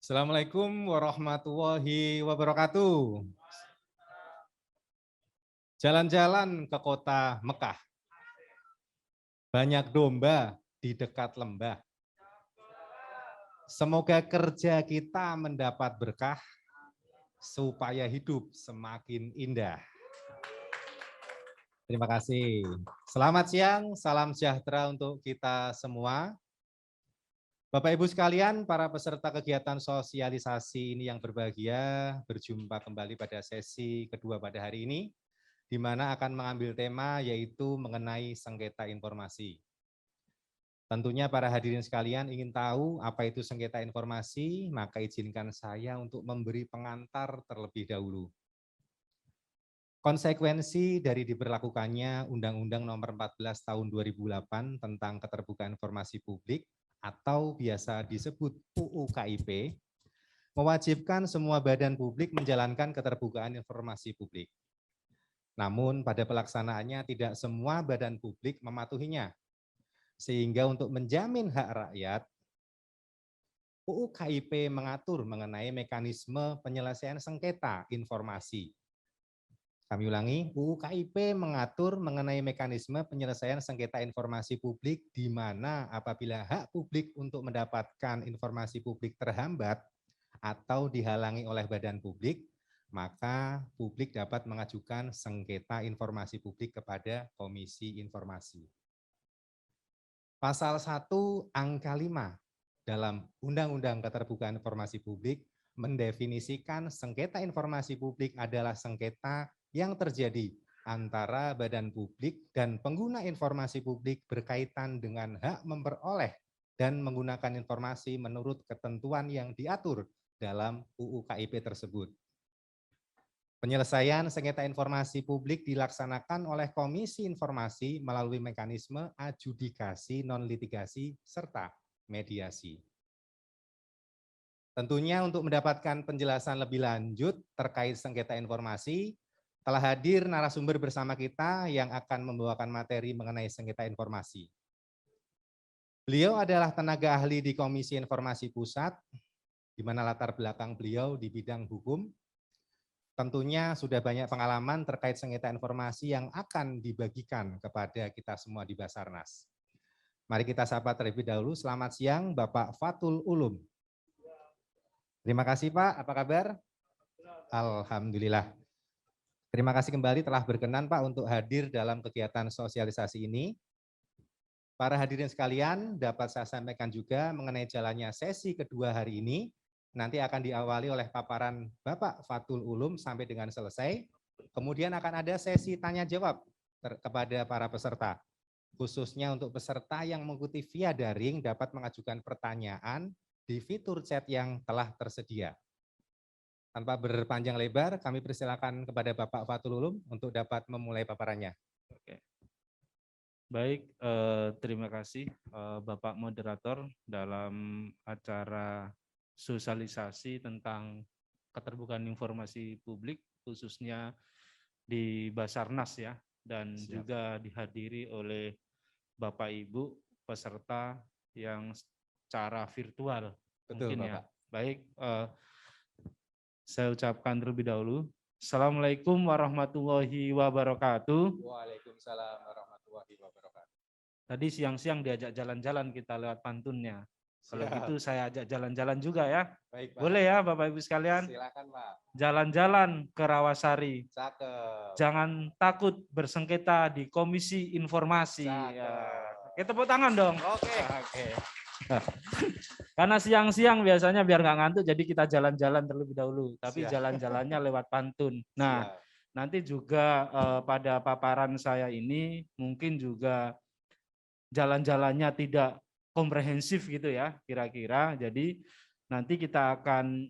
Assalamualaikum warahmatullahi wabarakatuh. Jalan-jalan ke kota Mekah. Banyak domba di dekat lembah. Semoga kerja kita mendapat berkah, supaya hidup semakin indah. Terima kasih. Selamat siang, salam sejahtera untuk kita semua. Bapak Ibu sekalian, para peserta kegiatan sosialisasi ini yang berbahagia, berjumpa kembali pada sesi kedua pada hari ini, di mana akan mengambil tema yaitu mengenai sengketa informasi. Tentunya para hadirin sekalian ingin tahu apa itu sengketa informasi, maka izinkan saya untuk memberi pengantar terlebih dahulu. Konsekuensi dari diberlakukannya Undang-Undang Nomor 14 Tahun 2008 tentang Keterbukaan Informasi Publik atau biasa disebut UU KIP, mewajibkan semua badan publik menjalankan keterbukaan informasi publik. Namun pada pelaksanaannya tidak semua badan publik mematuhinya. Sehingga untuk menjamin hak rakyat, UU KIP mengatur mengenai mekanisme penyelesaian sengketa informasi. Kami ulangi, UU KIP mengatur mengenai mekanisme penyelesaian sengketa informasi publik di mana apabila hak publik untuk mendapatkan informasi publik terhambat atau dihalangi oleh badan publik, maka publik dapat mengajukan sengketa informasi publik kepada Komisi Informasi. Pasal 1 angka 5 dalam Undang-Undang Keterbukaan Informasi Publik mendefinisikan sengketa informasi publik adalah sengketa yang terjadi antara badan publik dan pengguna informasi publik berkaitan dengan hak memperoleh dan menggunakan informasi menurut ketentuan yang diatur dalam UU KIP tersebut. Penyelesaian sengketa informasi publik dilaksanakan oleh Komisi Informasi melalui mekanisme adjudikasi non-litigasi serta mediasi. Tentunya untuk mendapatkan penjelasan lebih lanjut terkait sengketa informasi, telah hadir narasumber bersama kita yang akan membawakan materi mengenai sengketa informasi. Beliau adalah tenaga ahli di Komisi Informasi Pusat, di mana latar belakang beliau di bidang hukum. Tentunya sudah banyak pengalaman terkait sengketa informasi yang akan dibagikan kepada kita semua di Basarnas. Mari kita sapa terlebih dahulu. Selamat siang Bapak Fatul Ulum. Terima kasih Pak, apa kabar? Alhamdulillah. Terima kasih kembali telah berkenan Pak untuk hadir dalam kegiatan sosialisasi ini. Para hadirin sekalian, dapat saya sampaikan juga mengenai jalannya sesi kedua hari ini. Nanti akan diawali oleh paparan Bapak Fatul Ulum sampai dengan selesai. Kemudian akan ada sesi tanya jawab kepada para peserta. Khususnya untuk peserta yang mengikuti via daring dapat mengajukan pertanyaan di fitur chat yang telah tersedia. Tanpa berpanjang lebar, kami persilakan kepada Bapak Fatul Ulum untuk dapat memulai paparannya. Oke. Baik, terima kasih Bapak Moderator dalam acara sosialisasi tentang keterbukaan informasi publik, khususnya di Basarnas ya, dan Siap. juga dihadiri oleh Bapak Ibu peserta yang secara virtual. Betul, mungkin Bapak. Ya. Baik, saya ucapkan terlebih dahulu. Assalamualaikum warahmatullahi wabarakatuh. Waalaikumsalam warahmatullahi wabarakatuh. Tadi siang-siang diajak jalan-jalan kita lewat pantunnya. Kalau Siap. gitu saya ajak jalan-jalan juga ya. Baik, Pak. Boleh ya Bapak Ibu sekalian? Silakan, Pak. Jalan-jalan ke Rawasari. Cakep. Jangan takut bersengketa di Komisi Informasi. Ya. Kita tepuk tangan dong. Oke. Oke. Karena siang-siang biasanya biar nggak ngantuk, jadi kita jalan-jalan terlebih dahulu. Tapi jalan-jalannya lewat pantun. Nah, nanti juga pada paparan saya ini mungkin juga jalan-jalannya tidak komprehensif gitu ya, kira-kira. Jadi nanti kita akan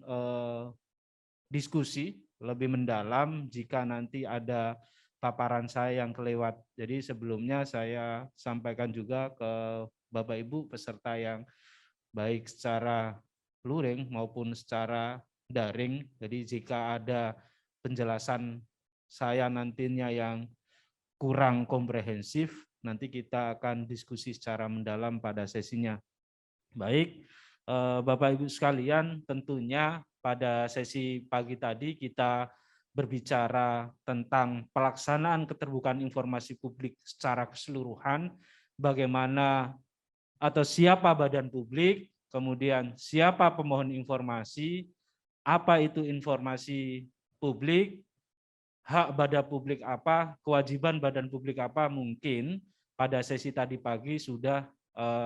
diskusi lebih mendalam jika nanti ada paparan saya yang kelewat. Jadi sebelumnya saya sampaikan juga ke Bapak Ibu peserta yang baik secara luring maupun secara daring. Jadi jika ada penjelasan saya nantinya yang kurang komprehensif, nanti kita akan diskusi secara mendalam pada sesinya. Baik, Bapak Ibu sekalian, tentunya pada sesi pagi tadi kita berbicara tentang pelaksanaan keterbukaan informasi publik secara keseluruhan, bagaimana atau siapa badan publik, kemudian siapa pemohon informasi, apa itu informasi publik, hak badan publik apa, kewajiban badan publik apa, mungkin pada sesi tadi pagi sudah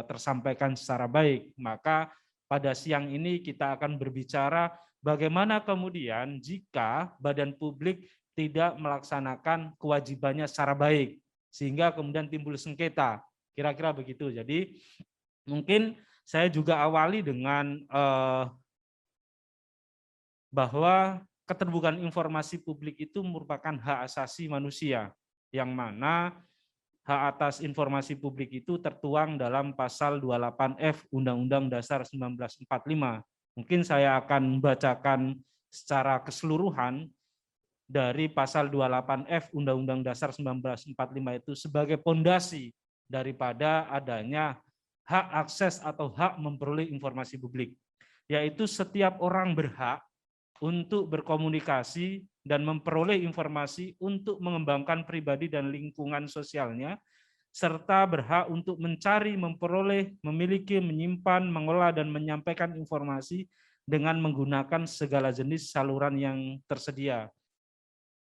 tersampaikan secara baik. Maka pada siang ini kita akan berbicara bagaimana kemudian jika badan publik tidak melaksanakan kewajibannya secara baik, sehingga kemudian timbul sengketa. Kira-kira begitu. Jadi mungkin saya juga awali dengan bahwa keterbukaan informasi publik itu merupakan hak asasi manusia, yang mana hak atas informasi publik itu tertuang dalam pasal 28F Undang-Undang Dasar 1945. Mungkin saya akan bacakan secara keseluruhan dari pasal 28F Undang-Undang Dasar 1945 itu sebagai pondasi daripada adanya hak akses atau hak memperoleh informasi publik, yaitu setiap orang berhak untuk berkomunikasi dan memperoleh informasi untuk mengembangkan pribadi dan lingkungan sosialnya, serta berhak untuk mencari, memperoleh, memiliki, menyimpan, mengolah, dan menyampaikan informasi dengan menggunakan segala jenis saluran yang tersedia.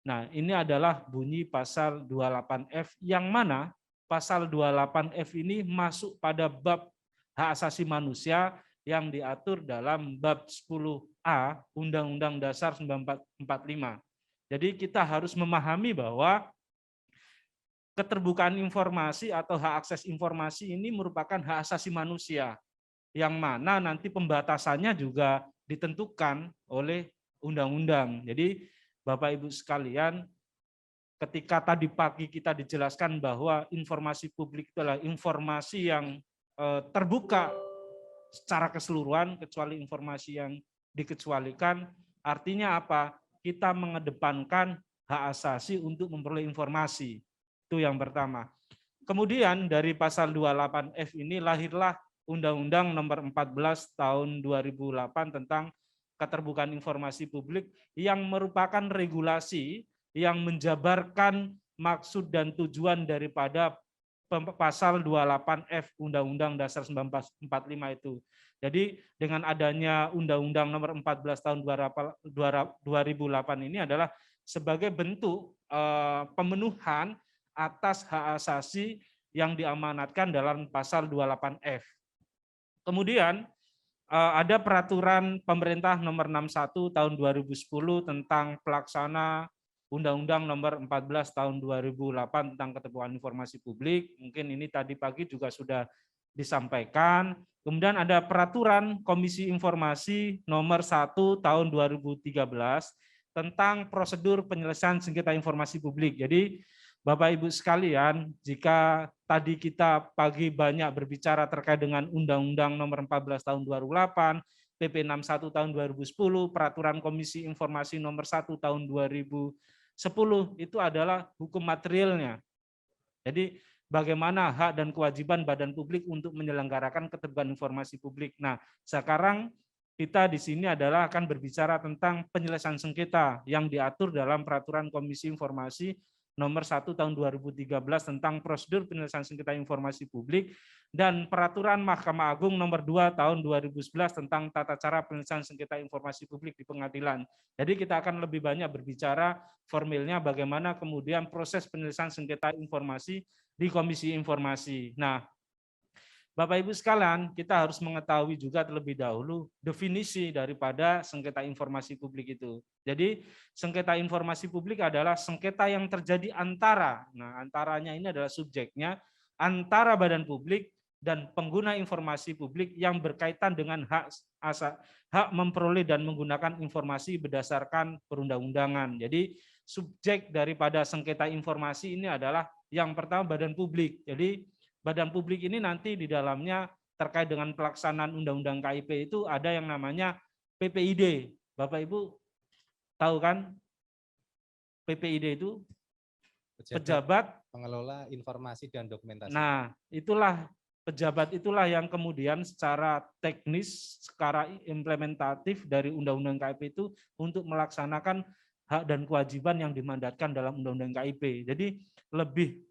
Nah, ini adalah bunyi pasal 28F, yang mana pasal 28F ini masuk pada bab hak asasi manusia yang diatur dalam bab 10A Undang-Undang Dasar 1945. Jadi kita harus memahami bahwa keterbukaan informasi atau hak akses informasi ini merupakan hak asasi manusia, yang mana nanti pembatasannya juga ditentukan oleh undang-undang. Jadi Bapak Ibu sekalian, ketika tadi pagi kita dijelaskan bahwa informasi publik itu adalah informasi yang terbuka secara keseluruhan, kecuali informasi yang dikecualikan, artinya apa? Kita mengedepankan hak asasi untuk memperoleh informasi. Itu yang pertama. Kemudian dari pasal 28F ini lahirlah Undang-Undang Nomor 14 Tahun 2008 tentang keterbukaan informasi publik, yang merupakan regulasi yang menjabarkan maksud dan tujuan daripada pasal 28F Undang-Undang Dasar 1945 itu. Jadi dengan adanya Undang-Undang Nomor 14 Tahun 2008 ini adalah sebagai bentuk pemenuhan atas hak asasi yang diamanatkan dalam pasal 28F. Kemudian ada peraturan pemerintah nomor 61 tahun 2010 tentang pelaksana Undang-Undang nomor 14 tahun 2008 tentang keterbukaan informasi publik. Mungkin ini tadi pagi juga sudah disampaikan. Kemudian ada peraturan Komisi Informasi nomor 1 tahun 2013 tentang prosedur penyelesaian sengketa informasi publik. Jadi Bapak Ibu sekalian, jika tadi kita pagi banyak berbicara terkait dengan Undang-Undang nomor 14 tahun 2008, PP 61 tahun 2010, peraturan Komisi Informasi nomor 1 tahun 2010, itu adalah hukum materialnya. Jadi bagaimana hak dan kewajiban badan publik untuk menyelenggarakan keterbukaan informasi publik. Nah, sekarang kita di sini adalah akan berbicara tentang penyelesaian sengketa yang diatur dalam peraturan Komisi Informasi nomor 1 tahun 2013 tentang prosedur penyelesaian sengketa informasi publik, dan peraturan Mahkamah Agung nomor 2 tahun 2011 tentang tata cara penyelesaian sengketa informasi publik di pengadilan. Jadi kita akan lebih banyak berbicara formilnya bagaimana kemudian proses penyelesaian sengketa informasi di Komisi Informasi. Nah, Bapak Ibu sekalian, kita harus mengetahui juga terlebih dahulu definisi daripada sengketa informasi publik itu. Jadi sengketa informasi publik adalah sengketa yang terjadi antara, nah antaranya ini adalah subjeknya, antara badan publik dan pengguna informasi publik yang berkaitan dengan hak memperoleh dan menggunakan informasi berdasarkan perundang-undangan. Jadi subjek daripada sengketa informasi ini adalah yang pertama badan publik. Jadi badan publik ini nanti di dalamnya terkait dengan pelaksanaan Undang-Undang KIP itu ada yang namanya PPID. Bapak Ibu tahu kan PPID itu? Pejabat Pengelola Informasi dan Dokumentasi. Nah, itulah pejabat itulah yang kemudian secara teknis, secara implementatif dari Undang-Undang KIP itu untuk melaksanakan hak dan kewajiban yang dimandatkan dalam Undang-Undang KIP. Jadi lebih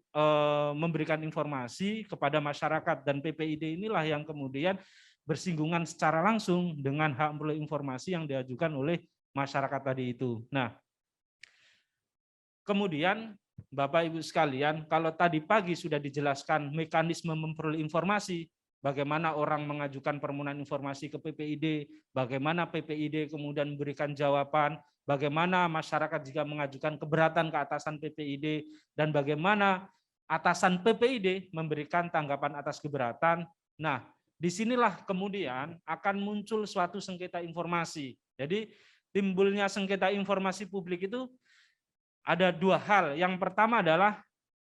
memberikan informasi kepada masyarakat, dan PPID inilah yang kemudian bersinggungan secara langsung dengan hak memperoleh informasi yang diajukan oleh masyarakat tadi itu. Nah, kemudian Bapak Ibu sekalian, kalau tadi pagi sudah dijelaskan mekanisme memperoleh informasi, bagaimana orang mengajukan permohonan informasi ke PPID, bagaimana PPID kemudian memberikan jawaban, bagaimana masyarakat jika mengajukan keberatan ke atasan PPID, dan bagaimana atasan PPID memberikan tanggapan atas keberatan. Nah, disinilah kemudian akan muncul suatu sengketa informasi. Jadi timbulnya sengketa informasi publik itu ada dua hal. Yang pertama adalah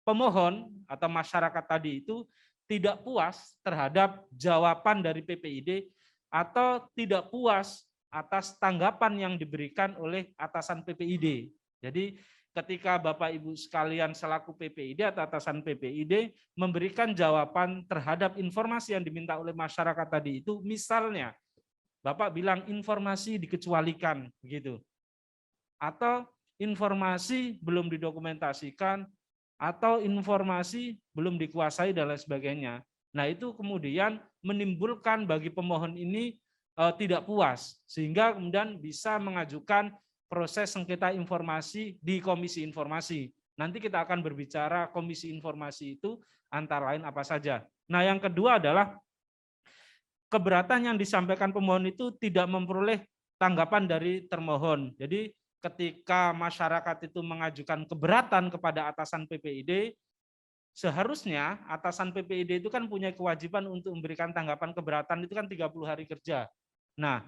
pemohon atau masyarakat tadi itu tidak puas terhadap jawaban dari PPID atau tidak puas atas tanggapan yang diberikan oleh atasan PPID. Jadi ketika Bapak Ibu sekalian selaku PPID atau atasan PPID memberikan jawaban terhadap informasi yang diminta oleh masyarakat tadi itu, misalnya Bapak bilang informasi dikecualikan begitu, atau informasi belum didokumentasikan, atau informasi belum dikuasai dan lain sebagainya. Nah, itu kemudian menimbulkan bagi pemohon ini tidak puas, sehingga kemudian bisa mengajukan proses sengketa informasi di Komisi Informasi. Nanti kita akan berbicara Komisi Informasi itu antara lain apa saja. Nah, yang kedua adalah keberatan yang disampaikan pemohon itu tidak memperoleh tanggapan dari termohon. Jadi ketika masyarakat itu mengajukan keberatan kepada atasan PPID, seharusnya atasan PPID itu kan punya kewajiban untuk memberikan tanggapan keberatan itu kan 30 hari kerja. Nah,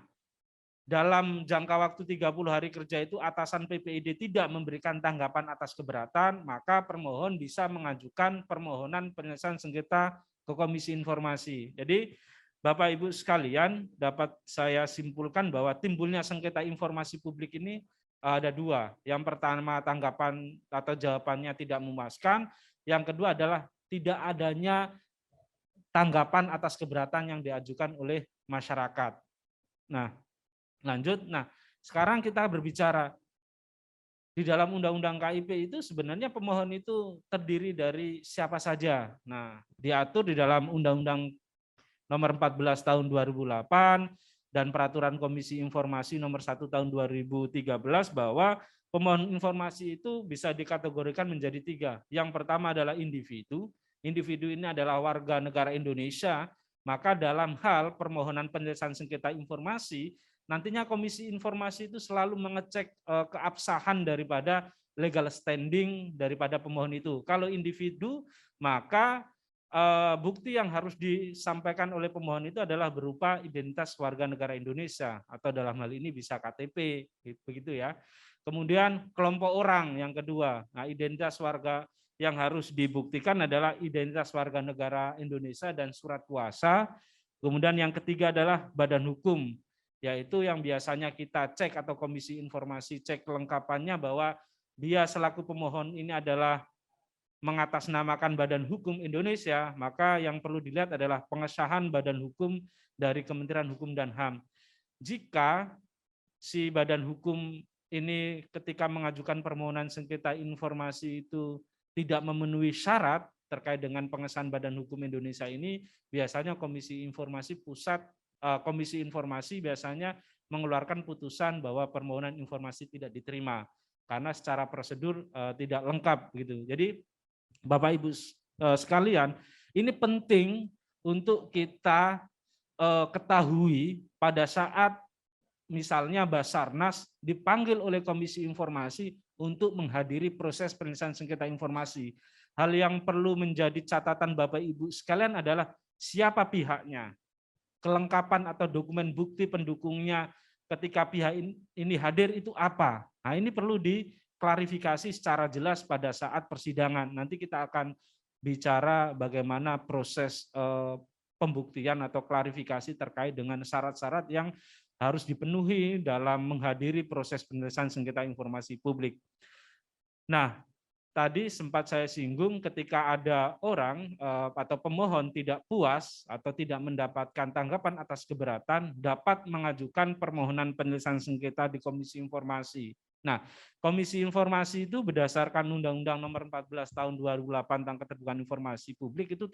dalam jangka waktu 30 hari kerja itu atasan PPID tidak memberikan tanggapan atas keberatan, maka permohon bisa mengajukan permohonan penyelesaian sengketa ke Komisi Informasi. Jadi Bapak Ibu sekalian, dapat saya simpulkan bahwa timbulnya sengketa informasi publik ini ada dua. Yang pertama tanggapan atau jawabannya tidak memuaskan. Yang kedua adalah tidak adanya tanggapan atas keberatan yang diajukan oleh masyarakat. Nah, lanjut. Nah, sekarang kita berbicara di dalam Undang-Undang KIP itu sebenarnya pemohon itu terdiri dari siapa saja. Nah, diatur di dalam Undang-Undang Nomor 14 tahun 2008 dan Peraturan Komisi Informasi Nomor 1 tahun 2013 bahwa pemohon informasi itu bisa dikategorikan menjadi tiga. Yang pertama adalah individu. Individu ini adalah warga negara Indonesia. Maka dalam hal permohonan penyelesaian sengketa informasi, nantinya Komisi Informasi itu selalu mengecek keabsahan daripada legal standing daripada pemohon itu. Kalau individu, maka bukti yang harus disampaikan oleh pemohon itu adalah berupa identitas warga negara Indonesia atau dalam hal ini bisa KTP, begitu ya. Kemudian kelompok orang yang kedua, nah identitas warga yang harus dibuktikan adalah identitas warga negara Indonesia dan surat kuasa. Kemudian yang ketiga adalah badan hukum, yaitu yang biasanya kita cek atau Komisi Informasi cek kelengkapannya bahwa dia selaku pemohon ini adalah mengatasnamakan Badan Hukum Indonesia, maka yang perlu dilihat adalah pengesahan Badan Hukum dari Kementerian Hukum dan HAM. Jika si Badan Hukum ini ketika mengajukan permohonan sengketa informasi itu tidak memenuhi syarat terkait dengan pengesahan Badan Hukum Indonesia ini, biasanya Komisi Informasi Pusat, Komisi Informasi biasanya mengeluarkan putusan bahwa permohonan informasi tidak diterima karena secara prosedur tidak lengkap gitu. Jadi Bapak Ibu sekalian, ini penting untuk kita ketahui pada saat misalnya Basarnas dipanggil oleh Komisi Informasi untuk menghadiri proses penyelesaian sengketa informasi. Hal yang perlu menjadi catatan Bapak Ibu sekalian adalah siapa pihaknya, kelengkapan atau dokumen bukti pendukungnya ketika pihak ini hadir itu apa. Nah, ini perlu klarifikasi secara jelas pada saat persidangan. Nanti kita akan bicara bagaimana proses pembuktian atau klarifikasi terkait dengan syarat-syarat yang harus dipenuhi dalam menghadiri proses penyelesaian sengketa informasi publik. Nah, tadi sempat saya singgung ketika ada orang atau pemohon tidak puas atau tidak mendapatkan tanggapan atas keberatan dapat mengajukan permohonan penyelesaian sengketa di Komisi Informasi. Nah, Komisi Informasi itu berdasarkan Undang-Undang Nomor 14 Tahun 2008 tentang Keterbukaan Informasi Publik itu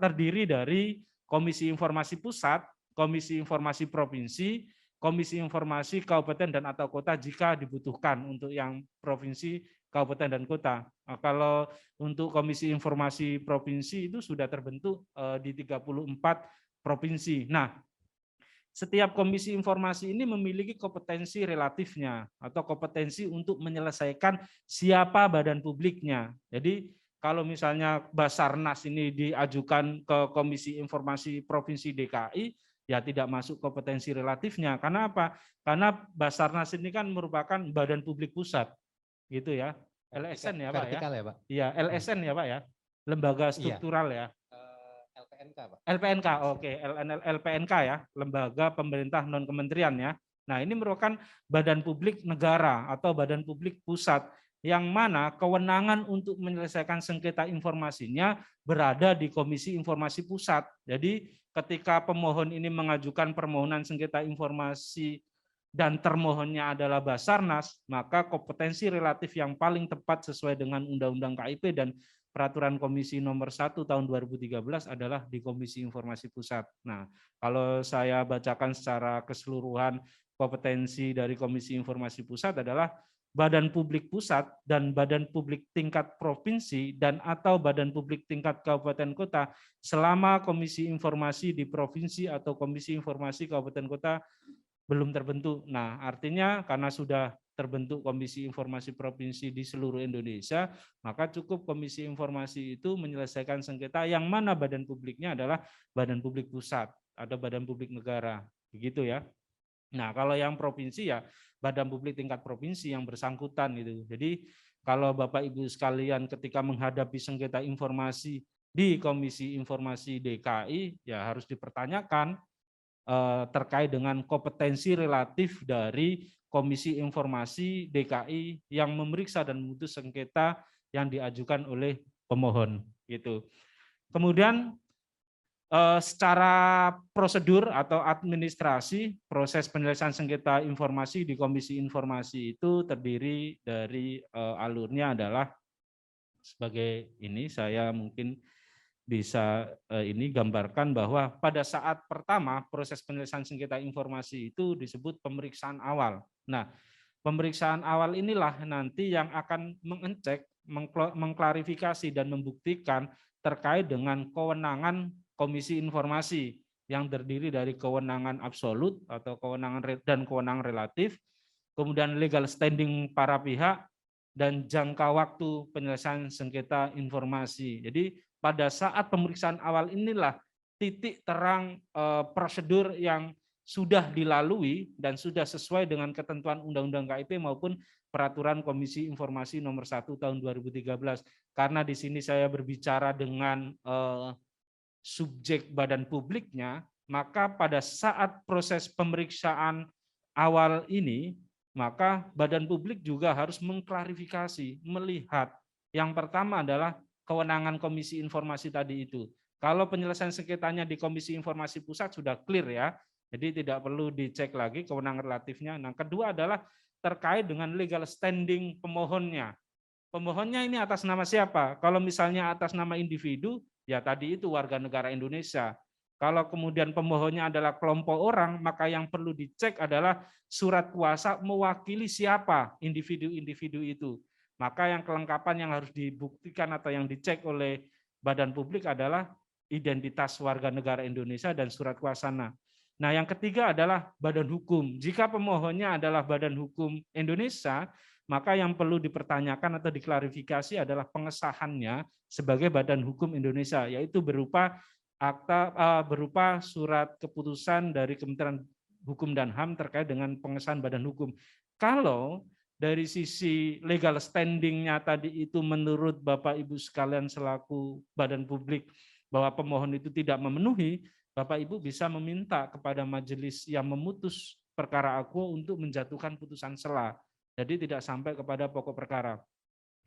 terdiri dari Komisi Informasi Pusat, Komisi Informasi Provinsi, Komisi Informasi Kabupaten dan atau Kota jika dibutuhkan untuk yang provinsi, kabupaten dan kota. Nah, kalau untuk Komisi Informasi Provinsi itu sudah terbentuk di 34 provinsi. Nah, setiap komisi informasi ini memiliki kompetensi relatifnya atau kompetensi untuk menyelesaikan siapa badan publiknya. Jadi kalau misalnya Basarnas ini diajukan ke Komisi Informasi Provinsi DKI, ya tidak masuk kompetensi relatifnya. Karena apa? Karena Basarnas ini kan merupakan badan publik pusat. Gitu ya. LSN ya Pak ya? Vertikal ya Pak? Iya, LSN ya Pak ya? Lembaga struktural ya? LPNK Pak? LPNK, oke. LPNK ya, Lembaga Pemerintah Non-Kementerian ya. Nah ini merupakan badan publik negara atau badan publik pusat yang mana kewenangan untuk menyelesaikan sengketa informasinya berada di Komisi Informasi Pusat. Jadi ketika pemohon ini mengajukan permohonan sengketa informasi dan termohonnya adalah Basarnas, maka kompetensi relatif yang paling tepat sesuai dengan Undang-Undang KIP dan Peraturan Komisi Nomor 1 Tahun 2013 adalah di Komisi Informasi Pusat. Nah, kalau saya bacakan secara keseluruhan kompetensi dari Komisi Informasi Pusat adalah Badan Publik Pusat dan Badan Publik tingkat provinsi dan atau Badan Publik tingkat kabupaten kota selama Komisi Informasi di provinsi atau Komisi Informasi kabupaten kota belum terbentuk. Nah, artinya karena sudah terbentuk Komisi Informasi Provinsi di seluruh Indonesia, maka cukup Komisi Informasi itu menyelesaikan sengketa yang mana badan publiknya adalah badan publik pusat atau badan publik negara. Begitu ya. Nah, kalau yang provinsi ya badan publik tingkat provinsi yang bersangkutan gitu. Jadi kalau Bapak Ibu sekalian ketika menghadapi sengketa informasi di Komisi Informasi DKI ya harus dipertanyakan terkait dengan kompetensi relatif dari Komisi Informasi DKI yang memeriksa dan memutus sengketa yang diajukan oleh pemohon gitu. Kemudian secara prosedur atau administrasi proses penyelesaian sengketa informasi di Komisi Informasi itu terdiri dari alurnya adalah sebagai ini saya mungkin bisa ini gambarkan bahwa pada saat pertama proses penyelesaian sengketa informasi itu disebut pemeriksaan awal. Nah, pemeriksaan awal inilah nanti yang akan mengecek, mengklarifikasi dan membuktikan terkait dengan kewenangan Komisi Informasi yang terdiri dari kewenangan absolut atau kewenangan dan kewenangan relatif, kemudian legal standing para pihak dan jangka waktu penyelesaian sengketa informasi. Jadi pada saat pemeriksaan awal inilah titik terang prosedur yang sudah dilalui dan sudah sesuai dengan ketentuan Undang-Undang KIP maupun Peraturan Komisi Informasi Nomor 1 Tahun 2013. Karena di sini saya berbicara dengan subjek badan publiknya, maka pada saat proses pemeriksaan awal ini, maka badan publik juga harus mengklarifikasi, melihat. Yang pertama adalah kewenangan Komisi Informasi tadi itu. Kalau penyelesaian sengketanya di Komisi Informasi Pusat sudah clear ya, jadi tidak perlu dicek lagi kewenangan relatifnya. Nah, kedua adalah terkait dengan legal standing pemohonnya. Pemohonnya ini atas nama siapa? Kalau misalnya atas nama individu, ya tadi itu warga negara Indonesia. Kalau kemudian pemohonnya adalah kelompok orang, maka yang perlu dicek adalah surat kuasa mewakili siapa individu-individu itu. Maka yang kelengkapan yang harus dibuktikan atau yang dicek oleh badan publik adalah identitas warga negara Indonesia dan surat kuasana. Nah, yang ketiga adalah badan hukum. Jika pemohonnya adalah badan hukum Indonesia, maka yang perlu dipertanyakan atau diklarifikasi adalah pengesahannya sebagai badan hukum Indonesia, yaitu berupa berupa surat keputusan dari Kementerian Hukum dan HAM terkait dengan pengesahan badan hukum. Kalau dari sisi legal standing-nya tadi itu menurut Bapak Ibu sekalian selaku badan publik bahwa pemohon itu tidak memenuhi, Bapak Ibu bisa meminta kepada majelis yang memutus perkara akuo untuk menjatuhkan putusan sela. Jadi tidak sampai kepada pokok perkara.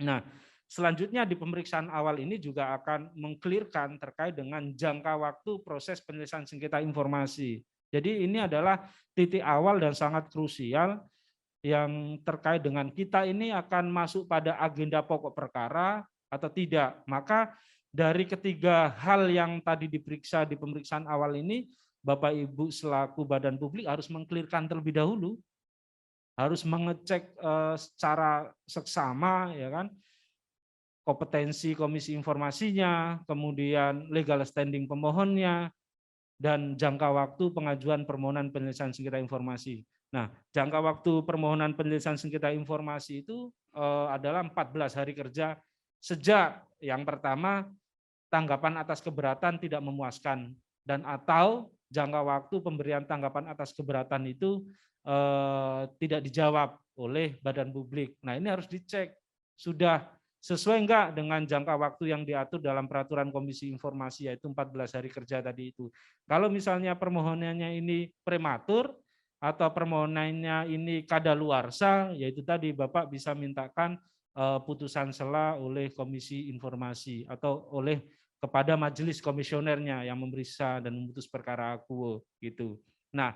Nah, selanjutnya di pemeriksaan awal ini juga akan mengklirkan terkait dengan jangka waktu proses penyelesaian sengketa informasi. Jadi ini adalah titik awal dan sangat krusial yang terkait dengan kita ini akan masuk pada agenda pokok perkara atau tidak. Maka dari ketiga hal yang tadi diperiksa di pemeriksaan awal ini, Bapak Ibu selaku badan publik harus mengklirkan terlebih dahulu, harus mengecek secara seksama, ya kan, kompetensi komisi informasinya, kemudian legal standing pemohonnya, dan jangka waktu pengajuan permohonan penyelesaian sengketa informasi. Nah, jangka waktu permohonan penyelesaian sengketa informasi itu adalah 14 hari kerja sejak yang pertama tanggapan atas keberatan tidak memuaskan, dan atau jangka waktu pemberian tanggapan atas keberatan itu tidak dijawab oleh badan publik. Nah, ini harus dicek sudah sesuai enggak dengan jangka waktu yang diatur dalam peraturan Komisi Informasi, yaitu 14 hari kerja tadi itu. Kalau misalnya permohonannya ini prematur atau permohonannya ini kadaluarsa, yaitu tadi Bapak bisa mintakan putusan sela oleh Komisi Informasi atau oleh kepada majelis komisionernya yang memeriksa dan memutus perkara akuo gitu. Nah,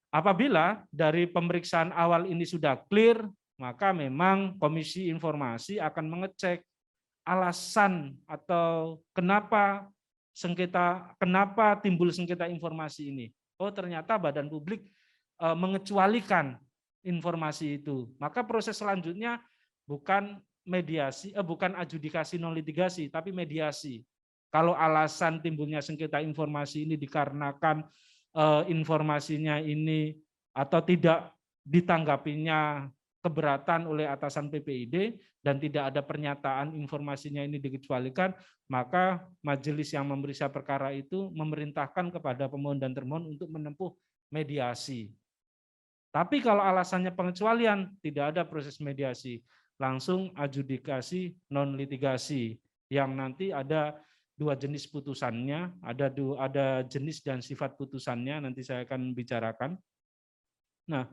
apabila dari pemeriksaan awal ini sudah clear, maka memang Komisi Informasi akan mengecek alasan atau kenapa timbul sengketa informasi ini. Oh, ternyata badan publik mengecualikan informasi itu. Maka proses selanjutnya bukan bukan adjudikasi non litigasi, tapi mediasi. Kalau alasan timbulnya sengketa informasi ini dikarenakan informasinya ini atau tidak ditanggapinya keberatan oleh atasan PPID dan tidak ada pernyataan informasinya ini dikecualikan, maka majelis yang memeriksa perkara itu memerintahkan kepada pemohon dan termohon untuk menempuh mediasi. Tapi kalau alasannya pengecualian, tidak ada proses mediasi, langsung adjudikasi non litigasi yang nanti ada dua jenis putusannya, ada jenis dan sifat putusannya, nanti saya akan bicarakan. Nah,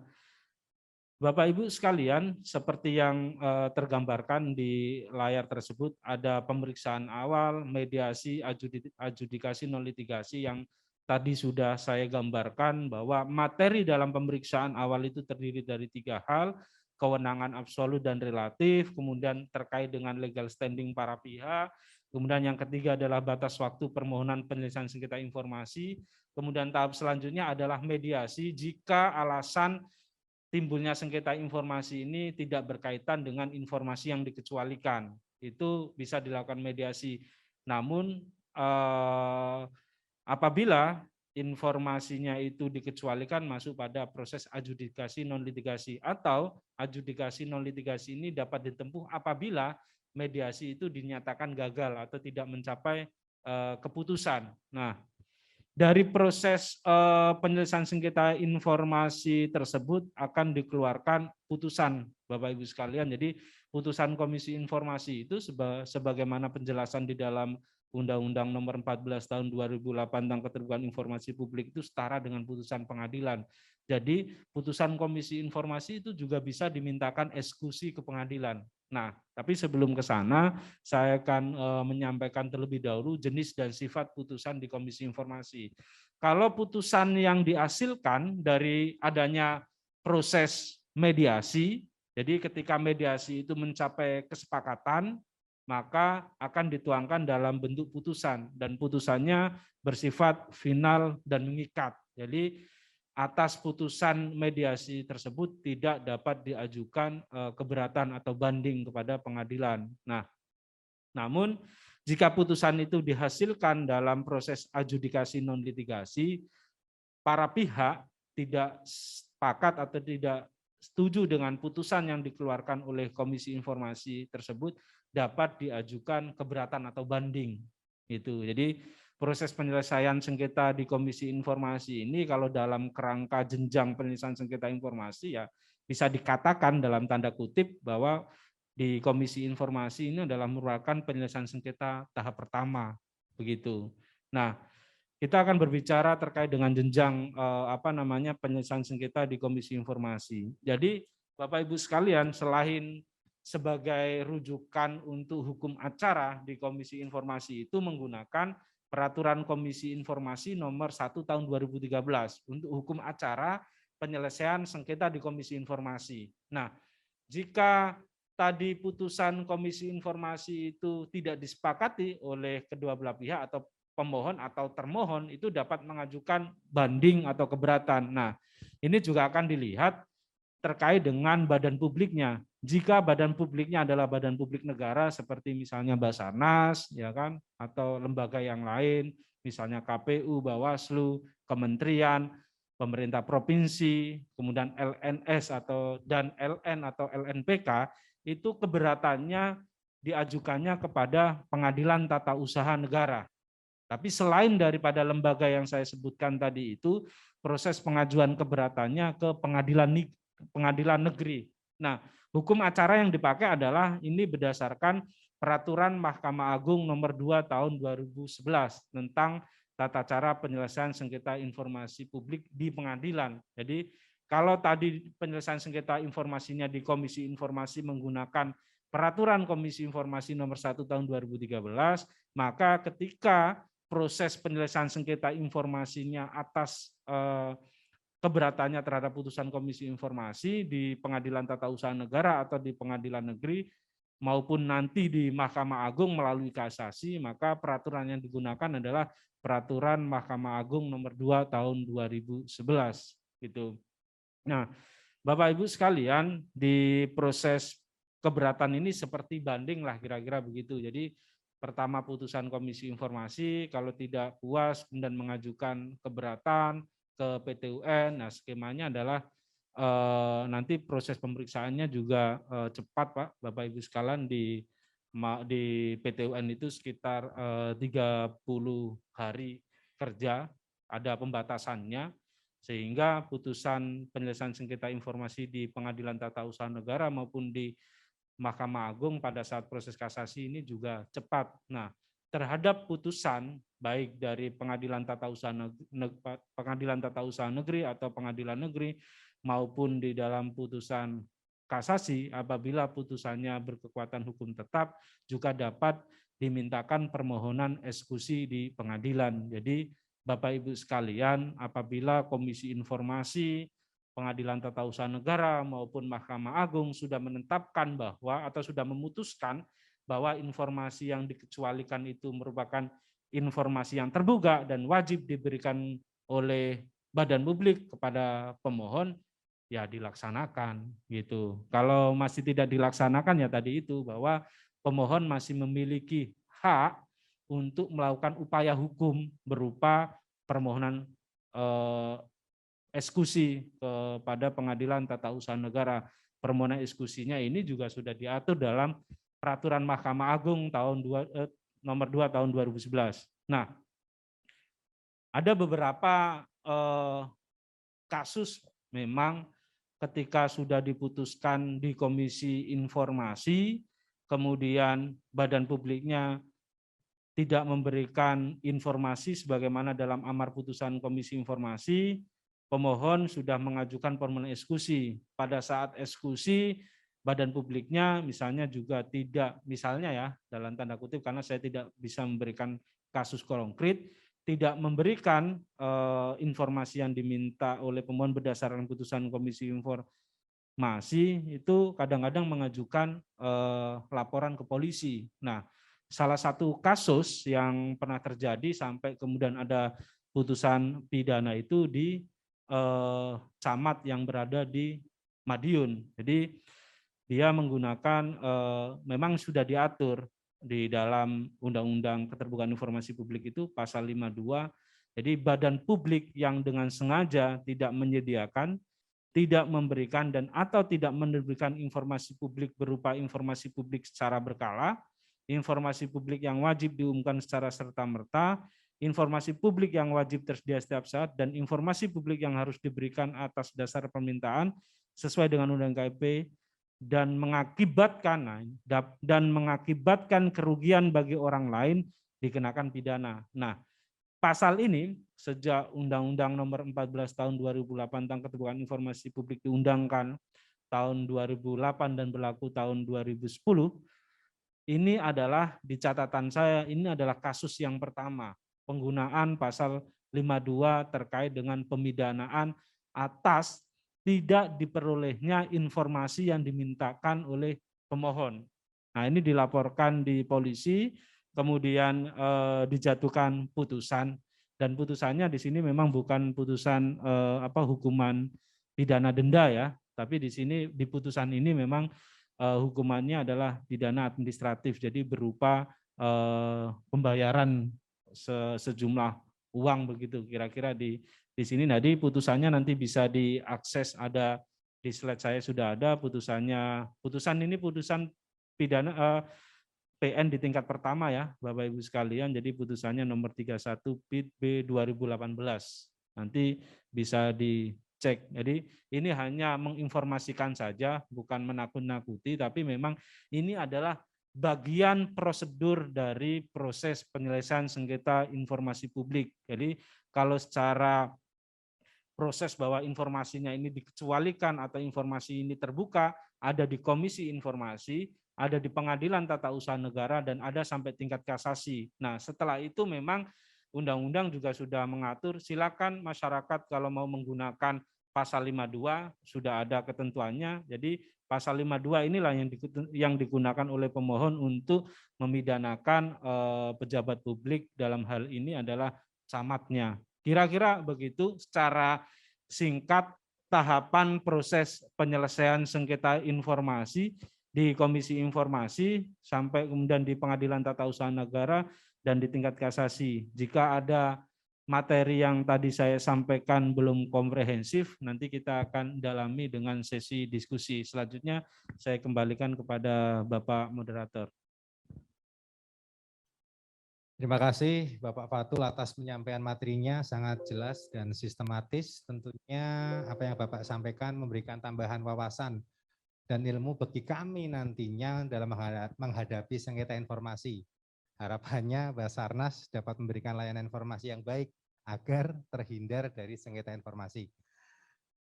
Bapak Ibu sekalian, seperti yang tergambarkan di layar tersebut, ada pemeriksaan awal, mediasi, adjudikasi non litigasi yang tadi sudah saya gambarkan bahwa materi dalam pemeriksaan awal itu terdiri dari 3 hal, kewenangan absolut dan relatif, kemudian terkait dengan legal standing para pihak, kemudian yang ketiga adalah batas waktu permohonan penyelesaian sengketa informasi, kemudian tahap selanjutnya adalah mediasi jika alasan timbulnya sengketa informasi ini tidak berkaitan dengan informasi yang dikecualikan. Itu bisa dilakukan mediasi. Namun apabila informasinya itu dikecualikan masuk pada proses adjudikasi non litigasi, atau adjudikasi non litigasi ini dapat ditempuh apabila mediasi itu dinyatakan gagal atau tidak mencapai keputusan. Nah, dari proses penyelesaian sengketa informasi tersebut akan dikeluarkan putusan, Bapak Ibu sekalian. Jadi putusan Komisi Informasi itu sebagaimana penjelasan di dalam Undang-Undang Nomor 14 Tahun 2008 tentang Keterbukaan Informasi Publik itu setara dengan putusan pengadilan. Jadi putusan Komisi Informasi itu juga bisa dimintakan eksekusi ke pengadilan. Nah, tapi sebelum ke sana, saya akan menyampaikan terlebih dahulu jenis dan sifat putusan di Komisi Informasi. Kalau putusan yang dihasilkan dari adanya proses mediasi, jadi ketika mediasi itu mencapai kesepakatan, maka akan dituangkan dalam bentuk putusan, dan putusannya bersifat final dan mengikat. Jadi atas putusan mediasi tersebut tidak dapat diajukan keberatan atau banding kepada pengadilan. Nah, namun jika putusan itu dihasilkan dalam proses adjudikasi non litigasi, para pihak tidak sepakat atau tidak setuju dengan putusan yang dikeluarkan oleh Komisi Informasi tersebut, dapat diajukan keberatan atau banding. Itu. Jadi proses penyelesaian sengketa di Komisi Informasi ini kalau dalam kerangka jenjang penyelesaian sengketa informasi ya bisa dikatakan dalam tanda kutip bahwa di Komisi Informasi ini adalah merupakan penyelesaian sengketa tahap pertama, begitu. Nah, kita akan berbicara terkait dengan jenjang penyelesaian sengketa di Komisi Informasi. Jadi Bapak Ibu sekalian, selain sebagai rujukan untuk hukum acara di Komisi Informasi itu menggunakan Peraturan Komisi Informasi nomor 1 tahun 2013 untuk hukum acara penyelesaian sengketa di Komisi Informasi. Nah, jika tadi putusan Komisi Informasi itu tidak disepakati oleh kedua belah pihak atau pemohon atau termohon, itu dapat mengajukan banding atau keberatan. Nah, ini juga akan dilihat terkait dengan badan publiknya. Jika badan publiknya adalah badan publik negara seperti misalnya Basarnas, ya kan, atau lembaga yang lain, misalnya KPU, Bawaslu, kementerian, pemerintah provinsi, kemudian LNS dan LN atau LNPK, itu keberatannya diajukannya kepada Pengadilan Tata Usaha Negara. Tapi selain daripada lembaga yang saya sebutkan tadi itu, proses pengajuan keberatannya ke pengadilan negeri. Nah, hukum acara yang dipakai adalah ini berdasarkan Peraturan Mahkamah Agung nomor 2 tahun 2011 tentang tata cara penyelesaian sengketa informasi publik di pengadilan. Jadi kalau tadi penyelesaian sengketa informasinya di Komisi Informasi menggunakan Peraturan Komisi Informasi nomor 1 tahun 2013, maka ketika proses penyelesaian sengketa informasinya atas keberatannya terhadap putusan Komisi Informasi di Pengadilan Tata Usaha Negara atau di Pengadilan Negeri maupun nanti di Mahkamah Agung melalui kasasi, maka peraturan yang digunakan adalah Peraturan Mahkamah Agung nomor 2 tahun 2011 gitu. Nah, Bapak Ibu sekalian, di proses keberatan ini seperti banding lah kira-kira begitu. Jadi pertama putusan Komisi Informasi, kalau tidak puas kemudian mengajukan keberatan ke PT UN. Nah, skemanya adalah nanti proses pemeriksaannya juga cepat, Pak, Bapak Ibu sekalian, di PT UN itu sekitar 30 hari kerja, ada pembatasannya, sehingga putusan penyelesaian sengketa informasi di Pengadilan Tata Usaha Negara maupun di Mahkamah Agung pada saat proses kasasi ini juga cepat. Nah, terhadap putusan baik dari Pengadilan Tata Usaha Negeri atau Pengadilan Negeri maupun di dalam putusan kasasi, apabila putusannya berkekuatan hukum tetap, juga dapat dimintakan permohonan eksekusi di pengadilan. Jadi Bapak Ibu sekalian, apabila Komisi Informasi, Pengadilan Tata Usaha Negara maupun Mahkamah Agung sudah menetapkan bahwa atau sudah memutuskan bahwa informasi yang dikecualikan itu merupakan informasi yang terbuka dan wajib diberikan oleh badan publik kepada pemohon, ya dilaksanakan gitu. Kalau masih tidak dilaksanakan ya tadi itu, bahwa pemohon masih memiliki hak untuk melakukan upaya hukum berupa permohonan eksekusi kepada Pengadilan Tata Usaha Negara. Permohonan eksekusinya ini juga sudah diatur dalam Peraturan Mahkamah Agung nomor 2 tahun 2011. Nah, ada beberapa kasus memang ketika sudah diputuskan di Komisi Informasi, kemudian badan publiknya tidak memberikan informasi sebagaimana dalam amar putusan Komisi Informasi, pemohon sudah mengajukan permohonan eksekusi. Pada saat eksekusi, badan publiknya misalnya juga tidak, misalnya ya, dalam tanda kutip, karena saya tidak bisa memberikan kasus konkret, tidak memberikan informasi yang diminta oleh pemohon berdasarkan putusan Komisi Informasi, itu kadang-kadang mengajukan laporan ke polisi. Nah, salah satu kasus yang pernah terjadi sampai kemudian ada putusan pidana itu di camat yang berada di Madiun. Jadi dia menggunakan memang sudah diatur di dalam Undang-Undang Keterbukaan Informasi Publik itu pasal 52. Jadi badan publik yang dengan sengaja tidak menyediakan, tidak memberikan dan atau tidak memberikan informasi publik berupa informasi publik secara berkala, informasi publik yang wajib diumumkan secara serta-merta, informasi publik yang wajib tersedia setiap saat, dan informasi publik yang harus diberikan atas dasar permintaan sesuai dengan Undang-Undang KIP dan mengakibatkan kerugian bagi orang lain dikenakan pidana. Nah, pasal ini sejak Undang-Undang Nomor 14 Tahun 2008 tentang Keterbukaan Informasi Publik diundangkan, tahun 2008 dan berlaku tahun 2010, ini adalah di catatan saya, ini adalah kasus yang pertama, penggunaan pasal 52 terkait dengan pemidanaan atas tidak diperolehnya informasi yang dimintakan oleh pemohon. Nah, ini dilaporkan di polisi, kemudian dijatuhkan putusan, dan putusannya di sini memang bukan putusan hukuman pidana denda ya, tapi di sini di putusan ini memang hukumannya adalah pidana administratif, jadi berupa pembayaran sejumlah uang begitu kira-kira di sini. Nah, di putusannya nanti bisa diakses, ada di slide saya sudah ada putusannya. Putusan ini putusan pidana PN di tingkat pertama ya, Bapak Ibu sekalian. Jadi putusannya nomor 31 PIT-B 2018. Nanti bisa dicek. Jadi ini hanya menginformasikan saja, bukan menakut-nakuti, tapi memang ini adalah bagian prosedur dari proses penyelesaian sengketa informasi publik. Jadi kalau secara proses bahwa informasinya ini dikecualikan atau informasi ini terbuka, ada di Komisi Informasi, ada di Pengadilan Tata Usaha Negara, dan ada sampai tingkat kasasi. Nah, setelah itu memang undang-undang juga sudah mengatur, silakan masyarakat kalau mau menggunakan pasal 52, sudah ada ketentuannya. Jadi pasal 52 inilah yang digunakan oleh pemohon untuk memidanakan pejabat publik, dalam hal ini adalah camatnya. Kira-kira begitu secara singkat tahapan proses penyelesaian sengketa informasi di Komisi Informasi sampai kemudian di Pengadilan Tata Usaha Negara dan di tingkat kasasi. Jika ada materi yang tadi saya sampaikan belum komprehensif, nanti kita akan dalami dengan sesi diskusi. Selanjutnya saya kembalikan kepada Bapak Moderator. Terima kasih Bapak Fatul atas penyampaian materinya, sangat jelas dan sistematis. Tentunya apa yang Bapak sampaikan memberikan tambahan wawasan dan ilmu bagi kami nantinya dalam menghadapi sengketa informasi. Harapannya Basarnas dapat memberikan layanan informasi yang baik agar terhindar dari sengketa informasi.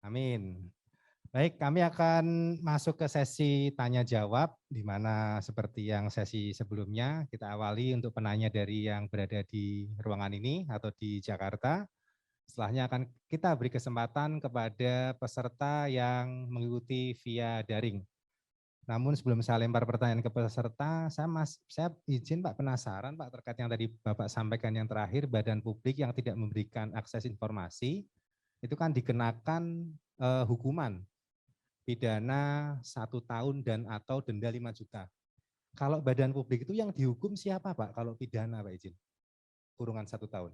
Amin. Baik, kami akan masuk ke sesi tanya jawab, di mana seperti yang sesi sebelumnya kita awali untuk penanya dari yang berada di ruangan ini atau di Jakarta. Setelahnya akan kita beri kesempatan kepada peserta yang mengikuti via daring. Namun sebelum saya lempar pertanyaan ke peserta, saya izin Pak, penasaran Pak terkait yang tadi Bapak sampaikan yang terakhir, badan publik yang tidak memberikan akses informasi, itu kan dikenakan hukuman pidana 1 tahun dan atau denda 5 juta. Kalau badan publik itu yang dihukum siapa Pak? Kalau pidana Pak izin, kurungan 1 tahun.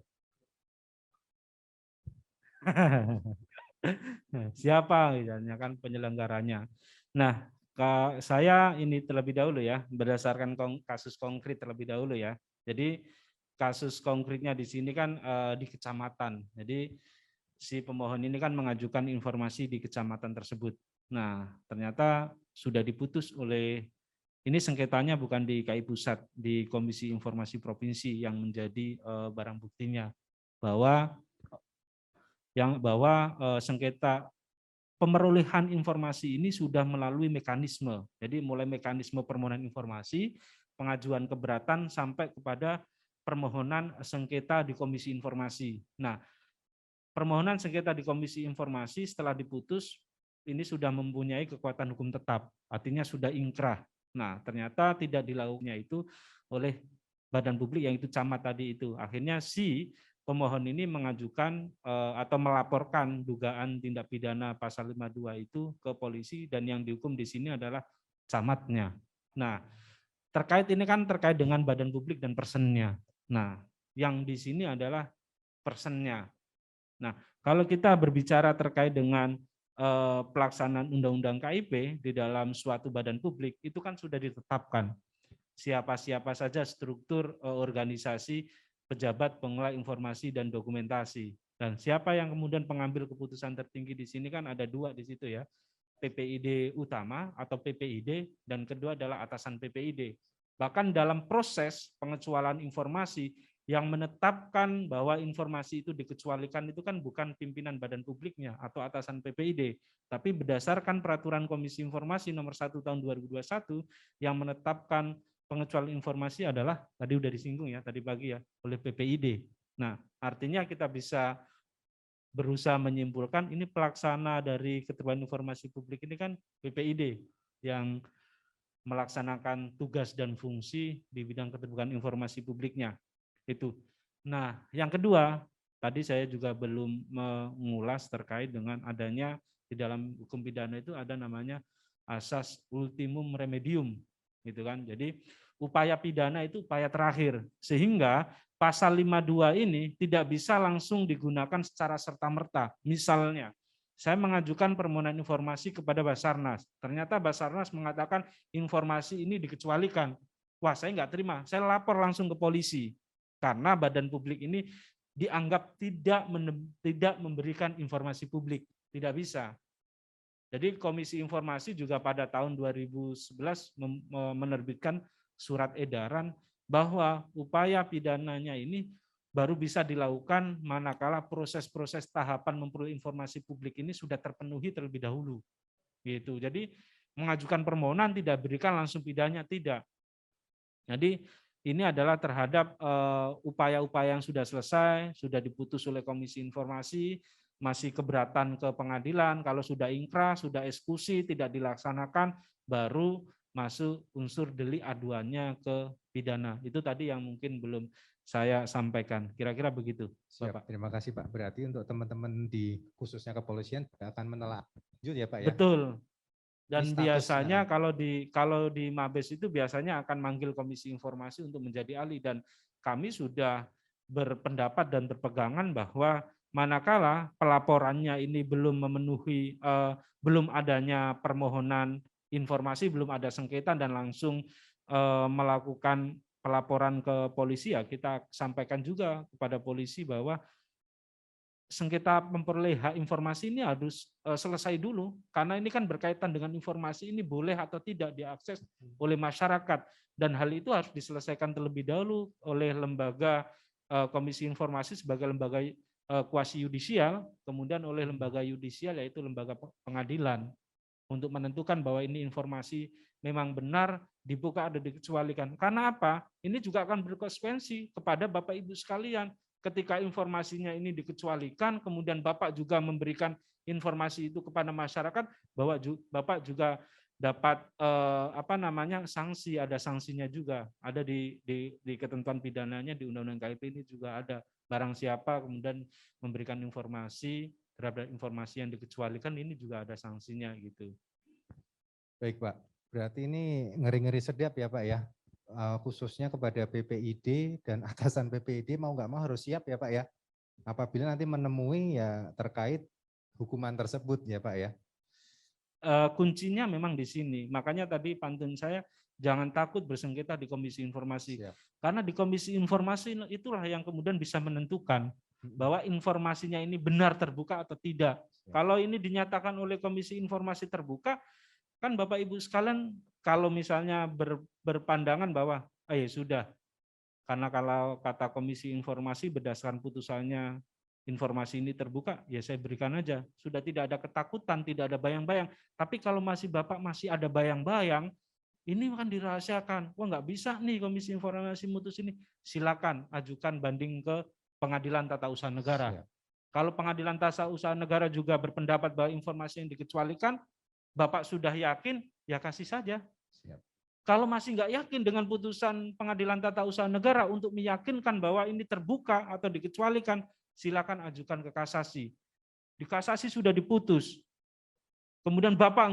Siapa misalnya kan penyelenggaranya. Nah, saya ini terlebih dahulu ya, berdasarkan kasus konkret terlebih dahulu ya. Jadi kasus konkretnya di sini kan di kecamatan. Jadi si pemohon ini kan mengajukan informasi di kecamatan tersebut. Nah, ternyata sudah diputus oleh, ini sengketanya bukan di KI Pusat, di Komisi Informasi Provinsi yang menjadi barang buktinya, bahwa sengketa pemerolehan informasi ini sudah melalui mekanisme. Jadi mulai mekanisme permohonan informasi, pengajuan keberatan sampai kepada permohonan sengketa di Komisi Informasi. Nah, permohonan sengketa di Komisi Informasi setelah diputus ini sudah mempunyai kekuatan hukum tetap, artinya sudah ingkrah. Nah, ternyata tidak dilakukannya itu oleh badan publik yang itu camat tadi itu. Akhirnya si pemohon ini mengajukan atau melaporkan dugaan tindak pidana pasal 52 itu ke polisi, dan yang dihukum di sini adalah camatnya. Nah, terkait ini kan terkait dengan badan publik dan personnya. Nah, yang di sini adalah personnya. Nah, kalau kita berbicara terkait dengan pelaksanaan Undang-Undang KIP di dalam suatu badan publik, itu kan sudah ditetapkan siapa-siapa saja struktur organisasi pejabat pengelola informasi dan dokumentasi. Dan siapa yang kemudian pengambil keputusan tertinggi di sini kan ada 2 di situ ya, PPID utama atau PPID, dan kedua adalah atasan PPID. Bahkan dalam proses pengecualian informasi Yang menetapkan bahwa informasi itu dikecualikan itu kan bukan pimpinan badan publiknya atau atasan PPID, tapi berdasarkan peraturan Komisi Informasi nomor 1 tahun 2021 yang menetapkan pengecualian informasi adalah tadi udah disinggung ya tadi pagi ya oleh PPID. Nah, artinya kita bisa berusaha menyimpulkan ini pelaksana dari Keterbukaan Informasi Publik ini kan PPID yang melaksanakan tugas dan fungsi di bidang keterbukaan informasi publiknya. Itu. Nah, yang kedua, tadi saya juga belum mengulas terkait dengan adanya di dalam hukum pidana itu ada namanya asas ultimum remedium, gitu kan. Jadi upaya pidana itu upaya terakhir, sehingga pasal 52 ini tidak bisa langsung digunakan secara serta-merta. Misalnya, saya mengajukan permohonan informasi kepada Basarnas. Ternyata Basarnas mengatakan informasi ini dikecualikan. Wah, saya nggak terima. Saya lapor langsung ke polisi. Karena badan publik ini dianggap tidak memberikan informasi publik. Tidak bisa. Jadi Komisi Informasi juga pada tahun 2011 menerbitkan surat edaran bahwa upaya pidananya ini baru bisa dilakukan manakala proses-proses tahapan memperoleh informasi publik ini sudah terpenuhi terlebih dahulu. Gitu. Jadi mengajukan permohonan tidak berikan langsung pidananya, tidak. Jadi ini adalah terhadap upaya-upaya yang sudah selesai, sudah diputus oleh Komisi Informasi, masih keberatan ke pengadilan, kalau sudah ingkrah, sudah eksekusi, tidak dilaksanakan, baru masuk unsur delik aduannya ke pidana. Itu tadi yang mungkin belum saya sampaikan. Kira-kira begitu, Bapak. Siap, terima kasih Pak. Berarti untuk teman-teman di khususnya kepolisian akan menelaah lanjut ya Pak ya? Betul. Ini Dan status, biasanya kalau di Mabes itu biasanya akan manggil Komisi Informasi untuk menjadi ahli, dan kami sudah berpendapat dan berpegangan bahwa manakala pelaporannya ini belum memenuhi belum adanya permohonan informasi, belum ada sengketa dan langsung melakukan pelaporan ke polisi, ya kita sampaikan juga kepada polisi bahwa sengketa memperoleh hak informasi ini harus selesai dulu, karena ini kan berkaitan dengan informasi ini boleh atau tidak diakses oleh masyarakat, dan hal itu harus diselesaikan terlebih dahulu oleh lembaga Komisi Informasi sebagai lembaga kuasi yudisial, kemudian oleh lembaga yudisial yaitu lembaga pengadilan untuk menentukan bahwa ini informasi memang benar dibuka atau dikecualikan. Karena apa? Ini juga akan berkonsekuensi kepada Bapak Ibu sekalian. Ketika informasinya ini dikecualikan, kemudian Bapak juga memberikan informasi itu kepada masyarakat, bahwa Bapak juga dapat sanksi, ada sanksinya juga, ada di ketentuan pidananya di Undang-Undang KIP ini juga ada. Barang siapa kemudian memberikan informasi terhadap informasi yang dikecualikan, ini juga ada sanksinya gitu. Baik Pak, berarti ini ngeri-ngeri sedap ya Pak ya, khususnya kepada PPID dan atasan PPID mau nggak mau harus siap ya Pak ya, apabila nanti menemui ya terkait hukuman tersebut ya Pak ya. Kuncinya memang di sini, makanya tadi pantun saya, jangan takut bersengketa di Komisi Informasi. Siap. Karena di Komisi Informasi itulah yang kemudian bisa menentukan bahwa informasinya ini benar terbuka atau tidak. Kalau ini dinyatakan oleh Komisi Informasi terbuka, kan Bapak Ibu sekalian kalau misalnya berpandangan bahwa ya sudah, karena kalau kata Komisi Informasi berdasarkan putusannya informasi ini terbuka, ya saya berikan aja. Sudah tidak ada ketakutan, tidak ada bayang-bayang. Tapi kalau Bapak masih ada bayang-bayang, ini akan dirahasiakan. Wah, nggak bisa nih Komisi Informasi mutus ini. Silakan ajukan banding ke Pengadilan Tata Usaha Negara. Siap. Kalau Pengadilan Tata Usaha Negara juga berpendapat bahwa informasi yang dikecualikan, Bapak sudah yakin, ya kasih saja. Siap. Kalau masih nggak yakin dengan putusan Pengadilan Tata Usaha Negara untuk meyakinkan bahwa ini terbuka atau dikecualikan, silakan ajukan ke kasasi. Di kasasi sudah diputus. Kemudian Bapak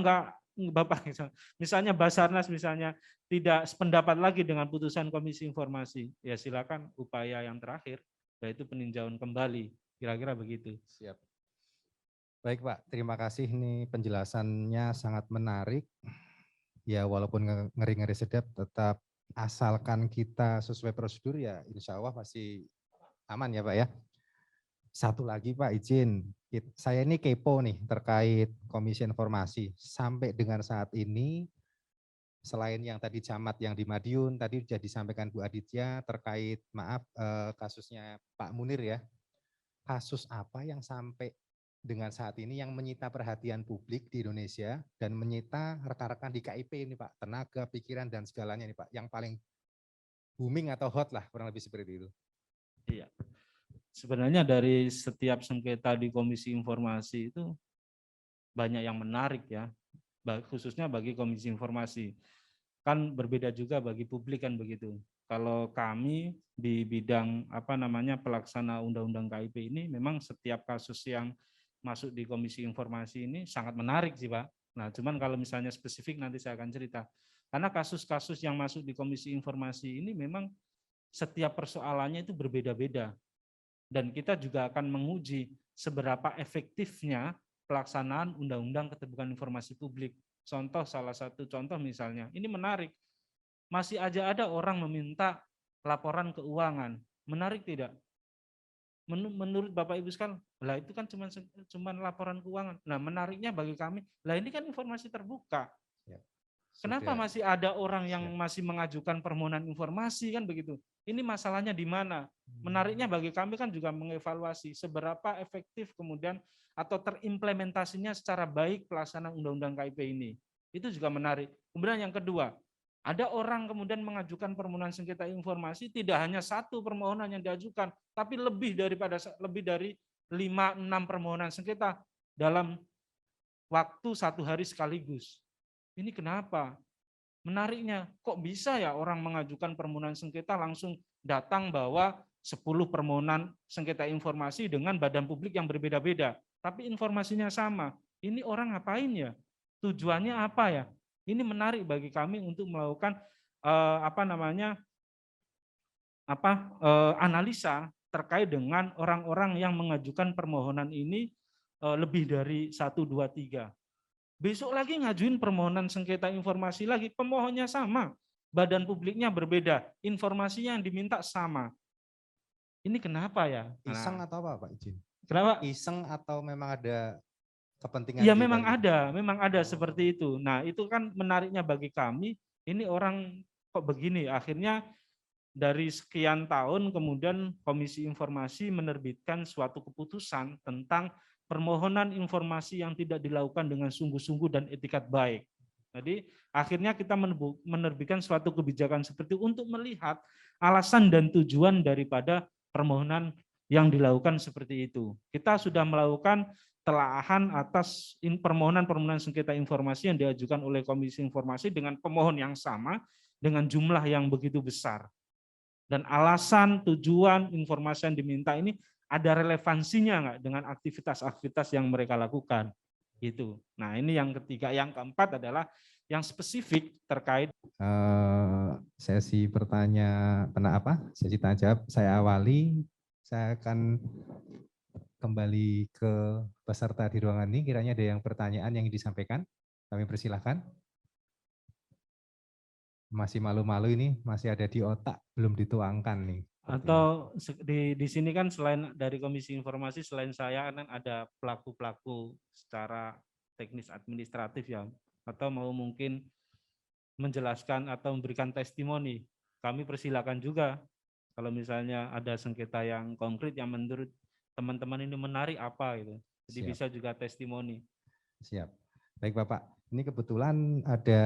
misalnya Basarnas misalnya tidak sependapat lagi dengan putusan Komisi Informasi, ya silakan upaya yang terakhir, yaitu peninjauan kembali. Kira-kira begitu. Siap. Baik Pak, terima kasih, ini penjelasannya sangat menarik. Ya walaupun ngeri-ngeri sedap, tetap asalkan kita sesuai prosedur ya insya Allah pasti aman ya Pak ya. Satu lagi Pak izin, saya ini kepo nih terkait Komisi Informasi. Sampai dengan saat ini selain yang tadi camat yang di Madiun, tadi sudah disampaikan Bu Aditya terkait kasusnya Pak Munir ya. Kasus apa yang sampai dengan saat ini yang menyita perhatian publik di Indonesia dan menyita rekan-rekan di KIP ini Pak, tenaga, pikiran dan segalanya nih Pak, yang paling booming atau hot lah kurang lebih seperti itu. Iya. Sebenarnya dari setiap sengketa di Komisi Informasi itu banyak yang menarik ya, khususnya bagi Komisi Informasi. Kan berbeda juga bagi publik kan begitu. Kalau kami di bidang pelaksana Undang-Undang KIP ini memang setiap kasus yang masuk di Komisi Informasi ini sangat menarik sih Pak. Nah cuman kalau misalnya spesifik nanti saya akan cerita. Karena kasus-kasus yang masuk di Komisi Informasi ini memang setiap persoalannya itu berbeda-beda. Dan kita juga akan menguji seberapa efektifnya pelaksanaan Undang-Undang Keterbukaan Informasi Publik. Salah satu contoh misalnya, ini menarik. Masih aja ada orang meminta laporan keuangan. Menarik tidak? Menurut Bapak Ibu sekalian, lah itu kan cuma laporan keuangan. Nah, menariknya bagi kami, lah ini kan informasi terbuka. Ya. Kenapa masih ada orang yang masih mengajukan permohonan informasi kan begitu? Ini masalahnya di mana? Menariknya bagi kami kan juga mengevaluasi seberapa efektif kemudian atau terimplementasinya secara baik pelaksanaan Undang-Undang KIP ini. Itu juga menarik. Kemudian yang kedua, ada orang kemudian mengajukan permohonan sengketa informasi, tidak hanya satu permohonan yang diajukan, tapi lebih dari 5-6 permohonan sengketa dalam waktu 1 hari sekaligus. Ini kenapa? Menariknya, kok bisa ya orang mengajukan permohonan sengketa langsung datang bawa 10 permohonan sengketa informasi dengan badan publik yang berbeda-beda, tapi informasinya sama. Ini orang ngapain ya? Tujuannya apa ya? Ini menarik bagi kami untuk melakukan analisa terkait dengan orang-orang yang mengajukan permohonan ini lebih dari 1, 2, 3. Besok lagi ngajuin permohonan sengketa informasi lagi, pemohonnya sama, badan publiknya berbeda, informasinya yang diminta sama. Ini kenapa ya? Iseng atau apa Pak Izin? Kenapa? Iseng atau memang ada kepentingan? Iya memang ada seperti itu. Nah itu kan menariknya bagi kami, ini orang kok begini, akhirnya dari sekian tahun kemudian Komisi Informasi menerbitkan suatu keputusan tentang permohonan informasi yang tidak dilakukan dengan sungguh-sungguh dan etikat baik. Jadi akhirnya kita menerbitkan suatu kebijakan seperti itu untuk melihat alasan dan tujuan daripada permohonan yang dilakukan seperti itu. Kita sudah melakukan telaahan atas permohonan sengketa informasi yang diajukan oleh Komisi Informasi dengan pemohon yang sama dengan jumlah yang begitu besar. Dan alasan, tujuan, informasi yang diminta ini ada relevansinya nggak dengan aktivitas-aktivitas yang mereka lakukan. Gitu. Nah ini yang ketiga. Yang keempat adalah yang spesifik terkait sesi sesi tanya jawab saya awali. Saya akan kembali ke peserta di ruangan ini. Kiranya ada yang pertanyaan yang disampaikan. Kami persilahkan. Masih malu-malu ini, masih ada di otak, belum dituangkan nih. Atau di sini kan selain dari Komisi Informasi, selain saya kan ada pelaku-pelaku secara teknis administratif ya, atau mau mungkin menjelaskan atau memberikan testimoni. Kami persilakan juga kalau misalnya ada sengketa yang konkret yang menurut teman-teman ini menarik apa gitu. Jadi siap. Bisa juga testimoni. Siap. Baik Bapak, ini kebetulan ada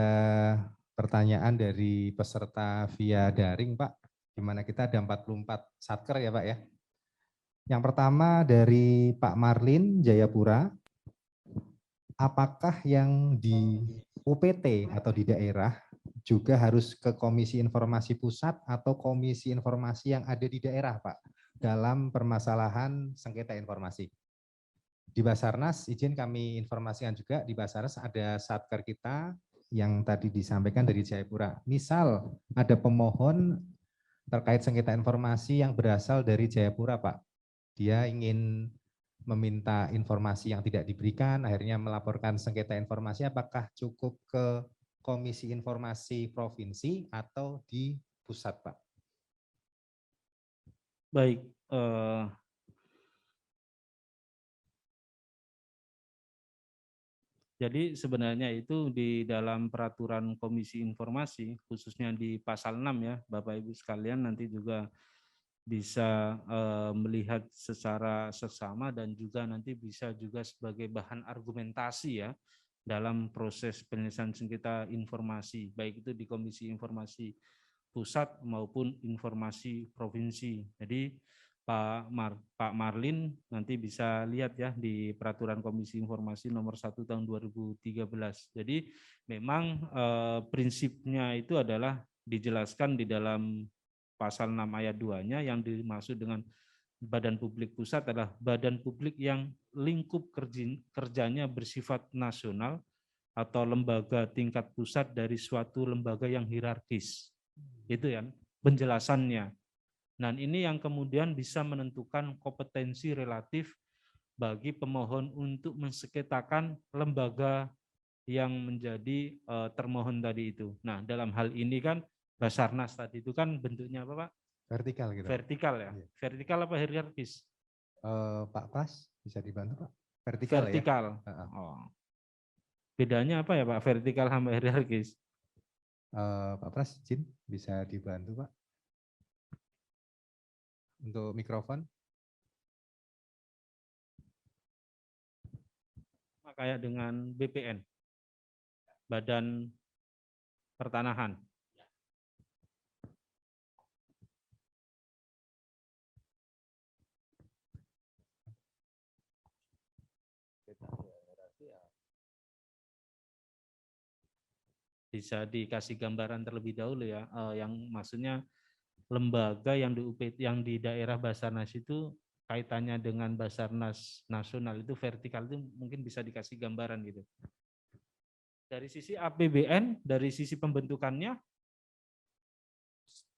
pertanyaan dari peserta via daring Pak, di mana kita ada 44 satker ya Pak ya. Yang pertama dari Pak Marlin Jayapura, apakah yang di UPT atau di daerah juga harus ke Komisi Informasi Pusat atau Komisi Informasi yang ada di daerah Pak dalam permasalahan sengketa informasi? Di Basarnas, izin kami informasikan juga, di Basarnas ada satker kita yang tadi disampaikan dari Jayapura. Misal ada pemohon terkait sengketa informasi yang berasal dari Jayapura Pak. Dia ingin meminta informasi yang tidak diberikan, akhirnya melaporkan sengketa informasi, apakah cukup ke Komisi Informasi Provinsi atau di pusat Pak? Baik, Jadi sebenarnya itu di dalam peraturan Komisi Informasi, khususnya di pasal 6 ya, Bapak Ibu sekalian nanti juga bisa melihat secara seksama dan juga nanti bisa juga sebagai bahan argumentasi ya dalam proses penyelesaian sengketa informasi, baik itu di Komisi Informasi Pusat maupun informasi provinsi. Jadi Pak Marlin nanti bisa lihat ya di peraturan Komisi Informasi nomor 1 tahun 2013. Jadi memang prinsipnya itu adalah dijelaskan di dalam pasal 6 ayat 2-nya yang dimaksud dengan badan publik pusat adalah badan publik yang lingkup kerjanya bersifat nasional atau lembaga tingkat pusat dari suatu lembaga yang hierarkis. Itu ya penjelasannya. Nah, ini yang kemudian bisa menentukan kompetensi relatif bagi pemohon untuk mensengketakan lembaga yang menjadi termohon tadi itu. Nah, dalam hal ini kan Basarnas tadi itu kan bentuknya apa Pak? Vertikal gitu. Vertikal ya. Iya. Vertikal apa hierarkis? Pak Pras bisa dibantu Pak? Vertikal, Vertikal. ya. Oh. Bedanya apa ya Pak? Vertikal sama hierarkis? Pak Pras, izin bisa dibantu Pak? Untuk mikrofon. Kayak dengan BPN, Badan Pertanahan. Bisa dikasih gambaran terlebih dahulu ya, yang maksudnya lembaga yang di UPT, yang di daerah Basarnas itu kaitannya dengan Basarnas nasional itu vertikal itu mungkin bisa dikasih gambaran gitu. Dari sisi APBN, dari sisi pembentukannya.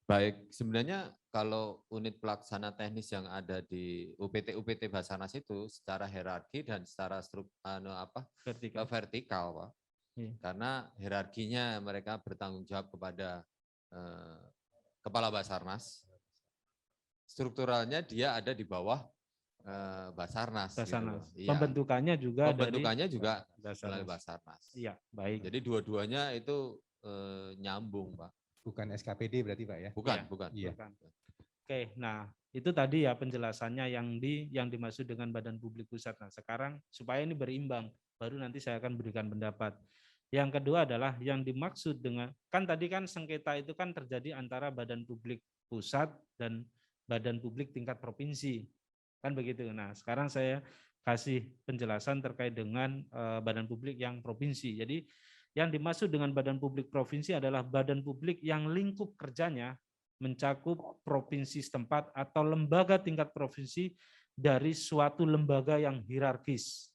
Baik, sebenarnya kalau unit pelaksana teknis yang ada di UPT Basarnas itu secara hierarki dan secara vertikal Pak. Iya. Karena hierarkinya mereka bertanggung jawab kepada Kepala Basarnas. Strukturalnya dia ada di bawah Basarnas. Basarnas. Gitu. Pembentukannya juga juga melalui Basarnas. Iya, baik. Jadi dua-duanya itu nyambung, Pak. Bukan SKPD berarti Pak ya? Bukan. Iya. Oke, nah itu tadi ya penjelasannya yang dimaksud dengan badan publik pusat. Nah sekarang supaya ini berimbang, baru nanti saya akan berikan pendapat. Yang kedua adalah yang dimaksud dengan, kan tadi kan sengketa itu kan terjadi antara badan publik pusat dan badan publik tingkat provinsi. Kan begitu. Nah sekarang saya kasih penjelasan terkait dengan badan publik yang provinsi. Jadi yang dimaksud dengan badan publik provinsi adalah badan publik yang lingkup kerjanya mencakup provinsi setempat atau lembaga tingkat provinsi dari suatu lembaga yang hierarkis.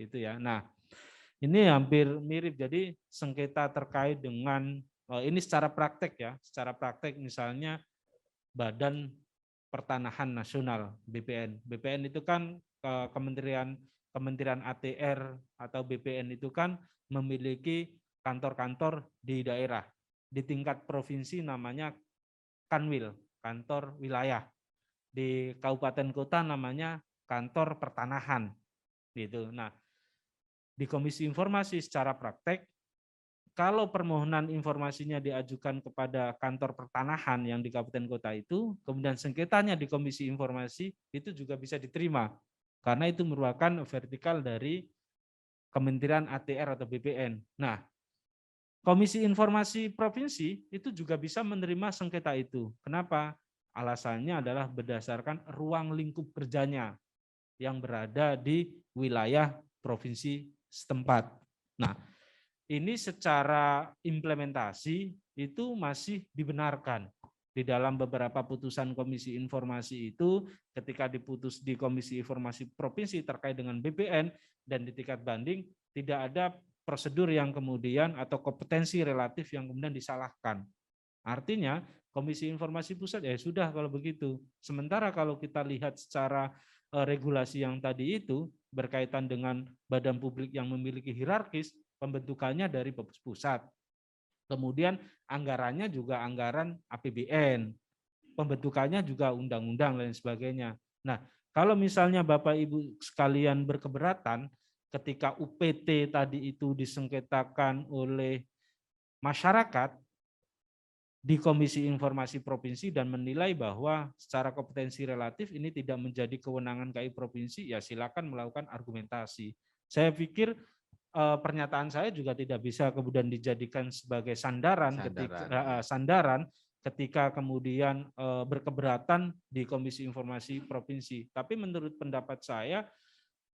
Gitu ya. Nah, ini hampir mirip. Jadi sengketa terkait dengan ini secara praktek ya, secara praktek misalnya Badan Pertanahan Nasional BPN. BPN itu kan Kementerian ATR atau BPN itu kan memiliki kantor-kantor di daerah. Di tingkat provinsi namanya Kanwil, kantor wilayah. Di kabupaten kota namanya kantor pertanahan. Gitu. Nah, di Komisi Informasi secara praktek, kalau permohonan informasinya diajukan kepada kantor pertanahan yang di kabupaten kota itu, kemudian sengketanya di Komisi Informasi, itu juga bisa diterima. Karena itu merupakan vertikal dari Kementerian ATR atau BPN. Nah, Komisi Informasi Provinsi itu juga bisa menerima sengketa itu. Kenapa? Alasannya adalah berdasarkan ruang lingkup kerjanya yang berada di wilayah provinsi setempat. Nah, ini secara implementasi itu masih dibenarkan. Di dalam beberapa putusan Komisi Informasi itu, ketika diputus di Komisi Informasi Provinsi terkait dengan BPN dan di tingkat banding, tidak ada prosedur yang kemudian atau kompetensi relatif yang kemudian disalahkan. Artinya Komisi Informasi Pusat ya sudah kalau begitu. Sementara kalau kita lihat secara regulasi yang tadi itu berkaitan dengan badan publik yang memiliki hierarkis, pembentukannya dari pusat. Kemudian anggarannya juga anggaran APBN. Pembentukannya juga undang-undang dan sebagainya. Nah, kalau misalnya Bapak Ibu sekalian berkeberatan ketika UPT tadi itu disengketakan oleh masyarakat di Komisi Informasi Provinsi dan menilai bahwa secara kompetensi relatif ini tidak menjadi kewenangan KI Provinsi, ya silakan melakukan argumentasi. Saya pikir pernyataan saya juga tidak bisa kemudian dijadikan sebagai sandaran ketika kemudian berkeberatan di Komisi Informasi Provinsi. Tapi menurut pendapat saya,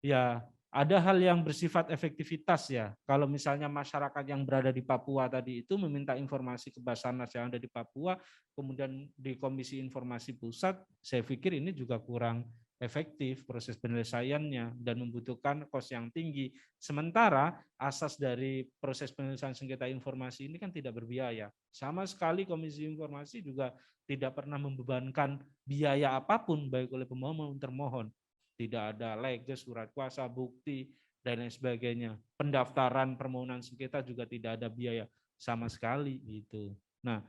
ya ada hal yang bersifat efektivitas ya. Kalau misalnya masyarakat yang berada di Papua tadi itu meminta informasi ke Basarnas yang ada di Papua, kemudian di Komisi Informasi Pusat, saya pikir ini juga kurang efektif proses penyelesaiannya dan membutuhkan kos yang tinggi. Sementara asas dari proses penyelesaian sengketa informasi ini kan tidak berbiaya. Sama sekali Komisi Informasi juga tidak pernah membebankan biaya apapun baik oleh pemohon maupun termohon. Tidak ada lege, surat kuasa, bukti, dan lain sebagainya. Pendaftaran permohonan sengketa juga tidak ada biaya sama sekali gitu. Nah,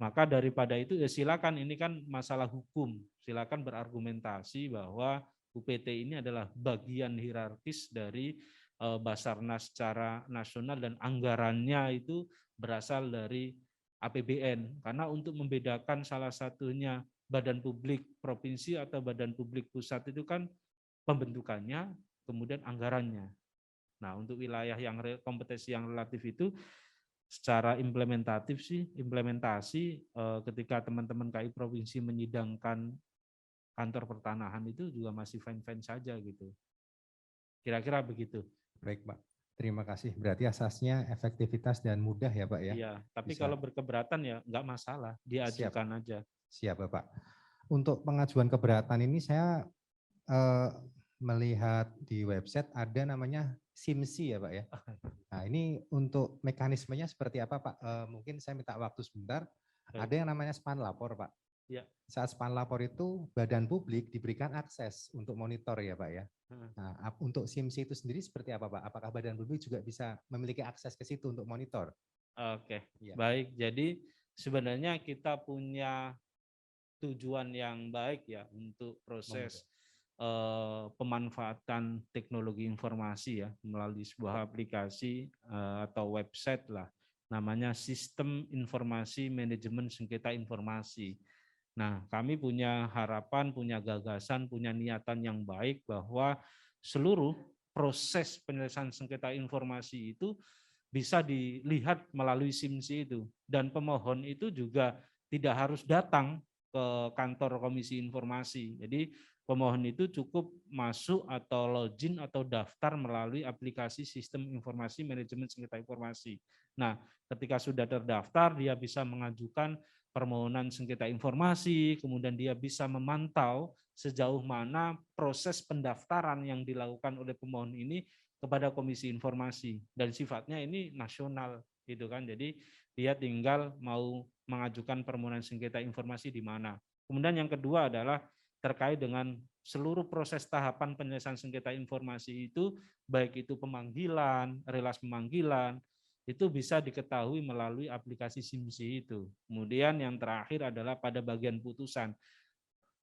maka daripada itu ya silakan, ini kan masalah hukum. Silakan berargumentasi bahwa UPT ini adalah bagian hierarkis dari Basarnas secara nasional dan anggarannya itu berasal dari APBN. Karena untuk membedakan salah satunya badan publik provinsi atau badan publik pusat itu kan pembentukannya, kemudian anggarannya. Nah, untuk wilayah yang kompetensi yang relatif itu secara implementasi ketika teman-teman KI provinsi menyidangkan kantor pertanahan itu juga masih fine-fine saja gitu. Kira-kira begitu. Baik, Pak. Terima kasih. Berarti asasnya efektivitas dan mudah ya, Pak ya? Iya, tapi kalau berkeberatan ya nggak masalah, diajukan aja. Siap, Bapak. Untuk pengajuan keberatan ini saya melihat di website ada namanya SIMSI ya, Pak ya. Nah, ini untuk mekanismenya seperti apa, Pak? Mungkin saya minta waktu sebentar. Ada yang namanya span lapor, Pak. Ya. Saat span lapor itu badan publik diberikan akses untuk monitor ya, Pak ya. Nah, untuk SIMSI itu sendiri seperti apa, Pak? Apakah badan publik juga bisa memiliki akses ke situ untuk monitor? Oke, ya. Baik. Jadi sebenarnya kita punya tujuan yang baik ya untuk proses pemanfaatan teknologi informasi ya melalui sebuah aplikasi atau website lah, namanya Sistem Informasi Manajemen Sengketa Informasi. Nah, kami punya harapan, punya gagasan, punya niatan yang baik bahwa seluruh proses penyelesaian sengketa informasi itu bisa dilihat melalui SIMSI itu, dan pemohon itu juga tidak harus datang ke kantor Komisi Informasi. Jadi pemohon itu cukup masuk atau login atau daftar melalui aplikasi Sistem Informasi Manajemen Sengketa Informasi. Nah, ketika sudah terdaftar, dia bisa mengajukan permohonan sengketa informasi, kemudian dia bisa memantau sejauh mana proses pendaftaran yang dilakukan oleh pemohon ini kepada Komisi Informasi, dan sifatnya ini nasional gitu kan. Jadi dia tinggal mau mengajukan permohonan sengketa informasi di mana. Kemudian yang kedua adalah terkait dengan seluruh proses tahapan penyelesaian sengketa informasi itu, baik itu pemanggilan, relas pemanggilan, itu bisa diketahui melalui aplikasi SIMSI itu. Kemudian yang terakhir adalah pada bagian putusan.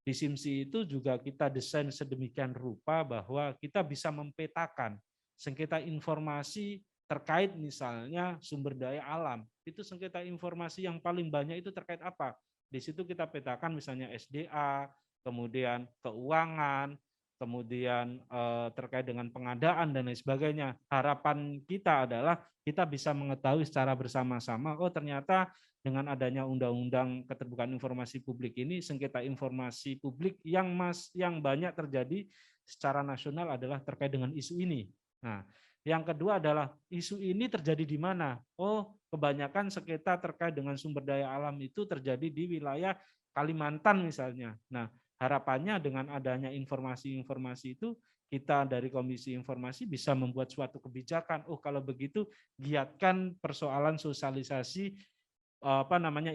Di SIMSI itu juga kita desain sedemikian rupa bahwa kita bisa mempetakan sengketa informasi terkait misalnya sumber daya alam. Itu sengketa informasi yang paling banyak itu terkait apa? Di situ kita petakan misalnya SDA, kemudian keuangan, kemudian terkait dengan pengadaan dan lain sebagainya. Harapan kita adalah kita bisa mengetahui secara bersama-sama, oh ternyata dengan adanya Undang-Undang Keterbukaan Informasi Publik ini, sengketa informasi publik yang banyak terjadi secara nasional adalah terkait dengan isu ini. Nah, yang kedua adalah isu ini terjadi di mana? Oh, kebanyakan sengketa terkait dengan sumber daya alam itu terjadi di wilayah Kalimantan misalnya. Nah, harapannya dengan adanya informasi-informasi itu, kita dari Komisi Informasi bisa membuat suatu kebijakan. Oh, kalau begitu giatkan persoalan sosialisasi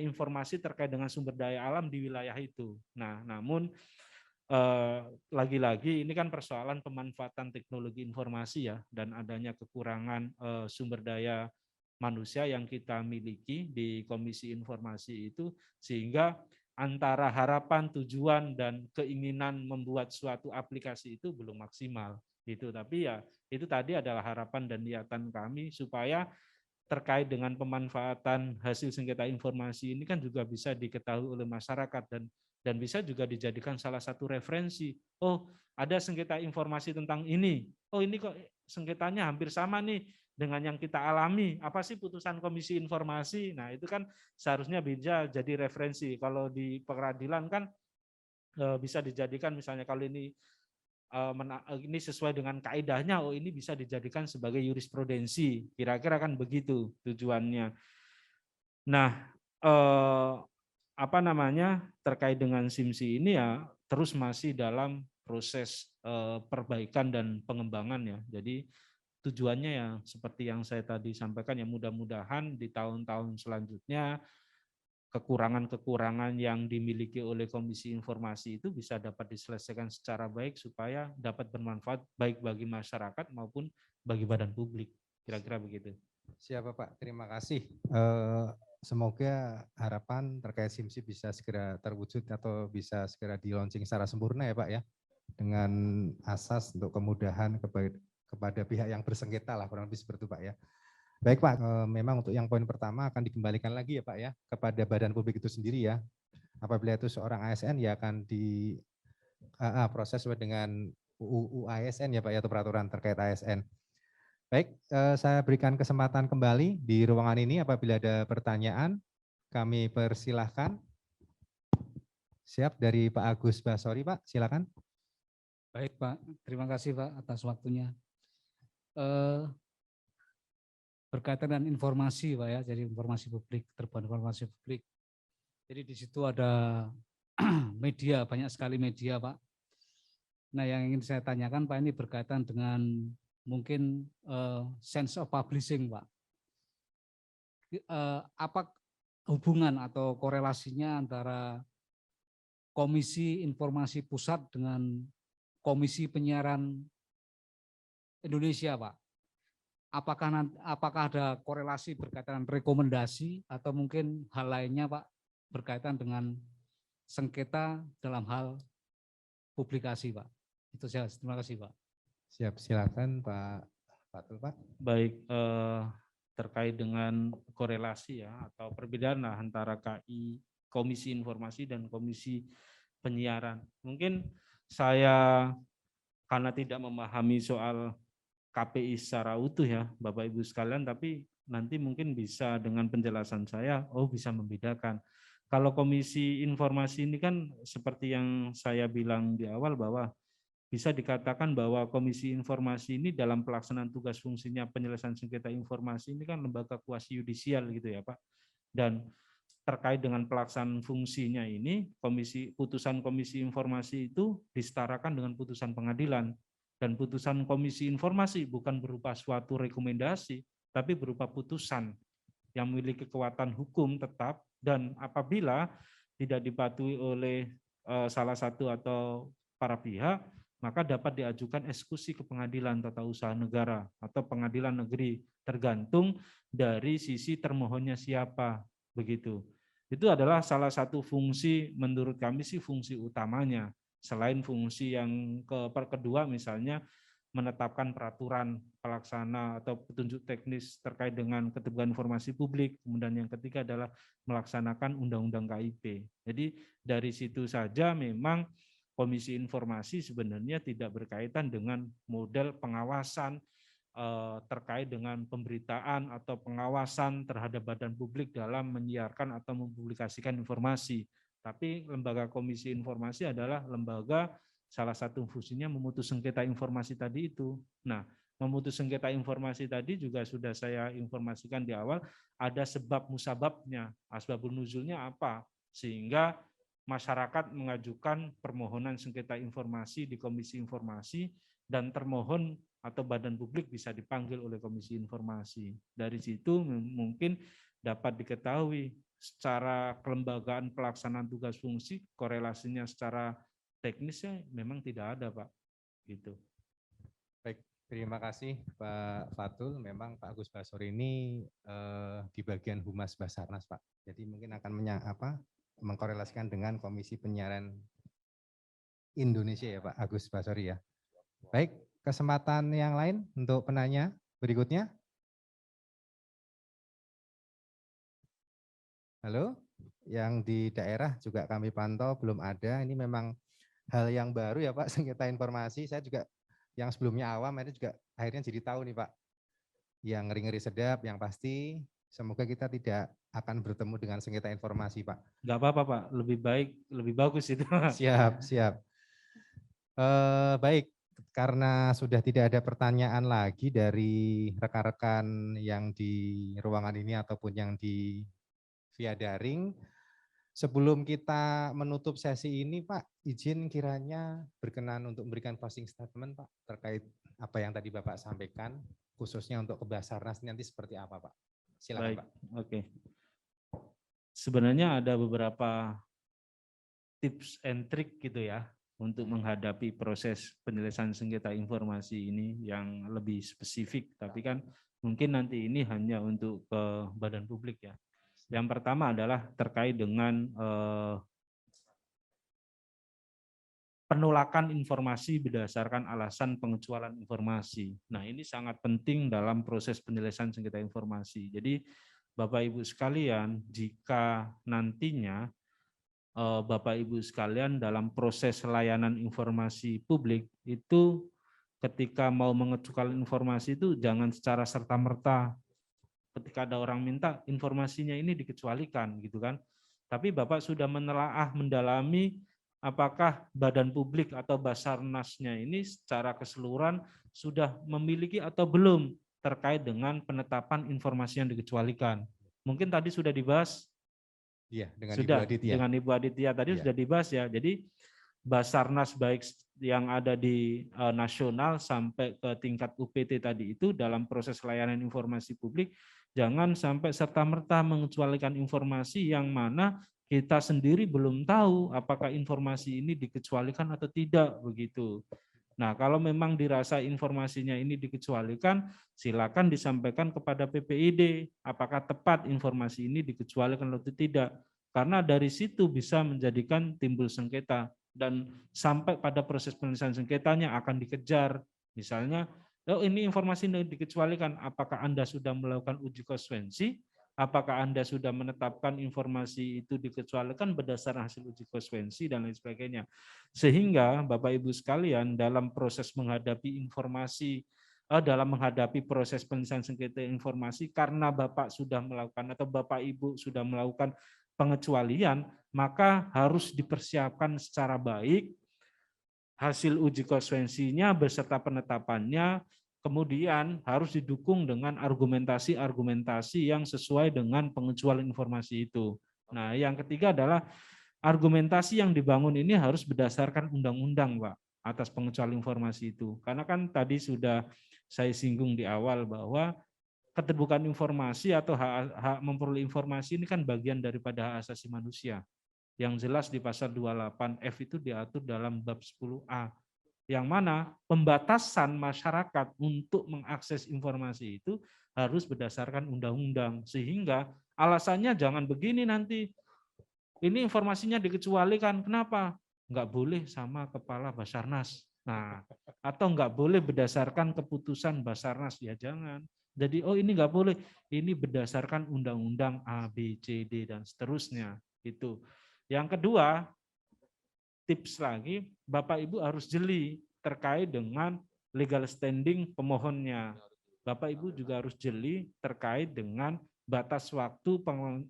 informasi terkait dengan sumber daya alam di wilayah itu. Nah, namun lagi-lagi ini kan persoalan pemanfaatan teknologi informasi ya, dan adanya kekurangan sumber daya manusia yang kita miliki di Komisi Informasi itu, sehingga antara harapan, tujuan, dan keinginan membuat suatu aplikasi itu belum maksimal. Gitu. Tapi ya itu tadi adalah harapan dan niatan kami supaya terkait dengan pemanfaatan hasil sengketa informasi ini kan juga bisa diketahui oleh masyarakat dan bisa juga dijadikan salah satu referensi. Oh, ada sengketa informasi tentang ini. Oh, ini kok sengketanya hampir sama nih dengan yang kita alami. Apa sih putusan komisi informasi? Nah, itu kan seharusnya bisa jadi referensi. Kalau di peradilan kan bisa dijadikan misalnya kalau ini ini sesuai dengan kaidahnya, oh ini bisa dijadikan sebagai jurisprudensi, kira-kira kan begitu tujuannya. Nah, apa namanya terkait dengan SIMSI ini ya terus masih dalam proses perbaikan dan pengembangan ya. Jadi tujuannya ya seperti yang saya tadi sampaikan ya mudah-mudahan di tahun-tahun selanjutnya kekurangan-kekurangan yang dimiliki oleh Komisi Informasi itu bisa dapat diselesaikan secara baik supaya dapat bermanfaat baik bagi masyarakat maupun bagi badan publik. Kira-kira begitu. Siapa Pak, terima kasih. Semoga harapan terkait SIMSI bisa segera terwujud atau bisa segera di launching secara sempurna ya Pak ya. Dengan asas untuk kemudahan kepada pihak yang bersengketa lah, kurang lebih seperti itu Pak ya. Baik Pak, memang untuk yang poin pertama akan dikembalikan lagi ya Pak ya, kepada badan publik itu sendiri ya. Apabila itu seorang ASN ya akan di proses sesuai dengan UU ASN ya Pak ya, atau peraturan terkait ASN. Baik, saya berikan kesempatan kembali di ruangan ini apabila ada pertanyaan, kami persilahkan. Siap dari Pak Agus Basori Pak, silakan. Baik Pak, terima kasih Pak atas waktunya. Berkaitan dengan informasi Pak ya, jadi informasi publik, terbuat informasi publik. Jadi di situ ada media, banyak sekali media Pak. Nah yang ingin saya tanyakan Pak ini berkaitan dengan mungkin sense of publishing Pak. Apa hubungan atau korelasinya antara Komisi Informasi Pusat dengan Komisi Penyiaran Indonesia Pak? Apakah ada korelasi berkaitan rekomendasi atau mungkin hal lainnya Pak berkaitan dengan sengketa dalam hal publikasi Pak? Itu saya, terima kasih Pak. Siap, silakan Pak Fatul Pak. Baik, terkait dengan korelasi ya atau perbedaan lah antara KI, Komisi Informasi dan Komisi Penyiaran. Mungkin saya karena tidak memahami soal KPI secara utuh ya Bapak Ibu sekalian, tapi nanti mungkin bisa dengan penjelasan saya, oh bisa membedakan. Kalau Komisi Informasi ini kan seperti yang saya bilang di awal bahwa bisa dikatakan bahwa Komisi Informasi ini dalam pelaksanaan tugas fungsinya penyelesaian sengketa informasi ini kan lembaga kuasi yudisial gitu ya Pak. Dan terkait dengan pelaksanaan fungsinya ini, putusan Komisi Informasi itu disetarakan dengan putusan pengadilan. Dan putusan Komisi Informasi bukan berupa suatu rekomendasi, tapi berupa putusan yang memiliki kekuatan hukum tetap, dan apabila tidak dipatuhi oleh salah satu atau para pihak, maka dapat diajukan eksekusi ke pengadilan tata usaha negara atau pengadilan negeri, tergantung dari sisi termohonnya siapa, begitu. Itu adalah salah satu fungsi, menurut kami sih fungsi utamanya. Selain fungsi yang kedua misalnya menetapkan peraturan pelaksana atau petunjuk teknis terkait dengan keterbukaan informasi publik. Kemudian yang ketiga adalah melaksanakan Undang-Undang KIP. Jadi dari situ saja memang Komisi Informasi sebenarnya tidak berkaitan dengan model pengawasan terkait dengan pemberitaan atau pengawasan terhadap badan publik dalam menyiarkan atau mempublikasikan informasi. Tapi lembaga Komisi Informasi adalah lembaga salah satu fungsinya memutus sengketa informasi tadi itu. Nah, memutus sengketa informasi tadi juga sudah saya informasikan di awal, ada sebab musababnya, asbabun nuzulnya apa, sehingga masyarakat mengajukan permohonan sengketa informasi di Komisi Informasi dan termohon atau badan publik bisa dipanggil oleh Komisi Informasi. Dari situ mungkin dapat diketahui secara kelembagaan pelaksanaan tugas fungsi, korelasinya secara teknisnya memang tidak ada Pak. Gitu. Baik, terima kasih Pak Fatul. Memang Pak Agus Basori ini di bagian Humas Basarnas Pak. Jadi mungkin akan mengkorelasikan dengan Komisi Penyiaran Indonesia ya Pak Agus Basori ya. Baik, kesempatan yang lain untuk penanya berikutnya. Halo, yang di daerah juga kami pantau belum ada. Ini memang hal yang baru ya Pak, sengketa informasi. Saya juga yang sebelumnya awam, ini juga akhirnya jadi tahu nih Pak. Yang ngeri-ngeri sedap, yang pasti semoga kita tidak akan bertemu dengan sengketa informasi Pak. Nggak apa-apa Pak, lebih baik, lebih bagus itu. Siap, siap. Baik, karena sudah tidak ada pertanyaan lagi dari rekan-rekan yang di ruangan ini ataupun yang di via daring, sebelum kita menutup sesi ini Pak, izin kiranya berkenan untuk memberikan closing statement Pak terkait apa yang tadi Bapak sampaikan, khususnya untuk ke Basarnas nanti seperti apa Pak? Silakan Baik, Pak. oke. Sebenarnya ada beberapa tips and trick gitu ya untuk menghadapi proses penyelesaian sengketa informasi ini yang lebih spesifik, tapi kan mungkin nanti ini hanya untuk ke badan publik ya. Yang pertama adalah terkait dengan penolakan informasi berdasarkan alasan pengecualian informasi. Nah, ini sangat penting dalam proses penyelesaian sengketa informasi. Jadi, Bapak Ibu sekalian, jika nantinya Bapak Ibu sekalian dalam proses layanan informasi publik itu ketika mau mengecualikan informasi itu jangan secara serta-merta ketika ada orang minta informasinya ini dikecualikan gitu kan. Tapi Bapak sudah menelaah, mendalami apakah badan publik atau Basarnasnya ini secara keseluruhan sudah memiliki atau belum terkait dengan penetapan informasi yang dikecualikan. Mungkin tadi sudah dibahas. Iya, dengan Sudah, Ibu Aditya. dengan Ibu Aditya tadi Ya. sudah dibahas ya. Jadi Basarnas baik yang ada di nasional sampai ke tingkat UPT tadi itu dalam proses layanan informasi publik jangan sampai serta-merta mengecualikan informasi yang mana kita sendiri belum tahu apakah informasi ini dikecualikan atau tidak begitu. Nah, kalau memang dirasa informasinya ini dikecualikan, silakan disampaikan kepada PPID apakah tepat informasi ini dikecualikan atau tidak. Karena dari situ bisa menjadikan timbul sengketa dan sampai pada proses penyelesaian sengketanya akan dikejar. Misalnya, oh ini informasi yang dikecualikan, apakah Anda sudah melakukan uji konsekvensi? Apakah Anda sudah menetapkan informasi itu dikecualikan berdasarkan hasil uji konsekvensi dan lain sebagainya. Sehingga Bapak Ibu sekalian dalam proses menghadapi informasi, dalam menghadapi proses penyelesaian sengketa informasi karena Bapak sudah melakukan atau Bapak Ibu sudah melakukan pengecualian, maka harus dipersiapkan secara baik hasil uji konsekvensinya beserta penetapannya, kemudian harus didukung dengan argumentasi-argumentasi yang sesuai dengan pengecualian informasi itu. Nah, yang ketiga adalah argumentasi yang dibangun ini harus berdasarkan undang-undang, Pak, atas pengecualian informasi itu. Karena kan tadi sudah saya singgung di awal bahwa keterbukaan informasi atau hak memperoleh informasi ini kan bagian daripada hak asasi manusia. Yang jelas di pasal 28F itu diatur dalam bab 10A. Yang mana pembatasan masyarakat untuk mengakses informasi itu harus berdasarkan undang-undang. Sehingga alasannya jangan begini nanti, ini informasinya dikecualikan. Kenapa? Nggak boleh sama kepala Basarnas. Nah, atau nggak boleh berdasarkan keputusan Basarnas. Ya jangan. Jadi, oh ini nggak boleh. Ini berdasarkan undang-undang A, B, C, D, dan seterusnya. Itu. Yang kedua, tips lagi, Bapak Ibu harus jeli terkait dengan legal standing pemohonnya. Bapak Ibu juga harus jeli terkait dengan batas waktu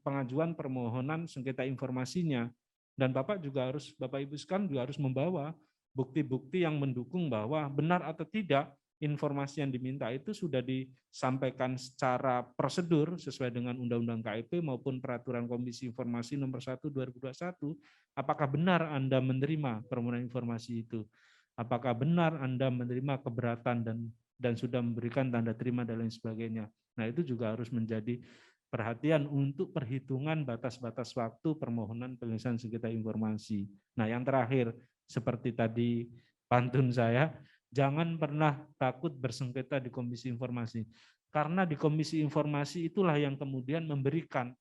pengajuan permohonan sengketa informasinya. Dan Bapak Ibu sekalian juga harus membawa bukti-bukti yang mendukung bahwa benar atau tidak informasi yang diminta itu sudah disampaikan secara prosedur sesuai dengan Undang-Undang KIP maupun Peraturan Komisi Informasi Nomor 1 2021. Apakah benar Anda menerima permohonan informasi itu? Apakah benar Anda menerima keberatan dan sudah memberikan tanda terima dan lain sebagainya? Nah, itu juga harus menjadi perhatian untuk perhitungan batas-batas waktu permohonan penyelesaian sengketa informasi. Nah, yang terakhir, seperti tadi pantun saya, jangan pernah takut bersengketa di Komisi Informasi. Karena di Komisi Informasi itulah yang kemudian memberikan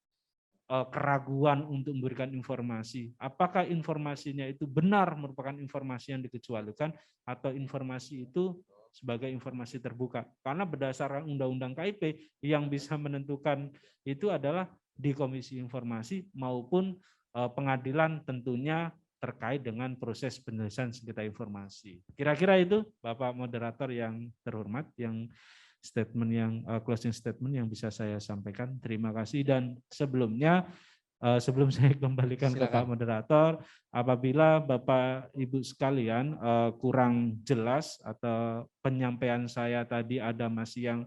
keraguan untuk memberikan informasi. Apakah informasinya itu benar merupakan informasi yang dikecualikan atau informasi itu sebagai informasi terbuka. Karena berdasarkan Undang-Undang KIP yang bisa menentukan itu adalah di Komisi Informasi maupun pengadilan tentunya terkait dengan proses penyelesaian sengketa informasi. Kira-kira itu Bapak moderator yang terhormat, yang statement yang closing statement yang bisa saya sampaikan. Terima kasih, dan sebelumnya sebelum saya kembalikan ke Pak Moderator, apabila Bapak Ibu sekalian kurang jelas atau penyampaian saya tadi ada masih yang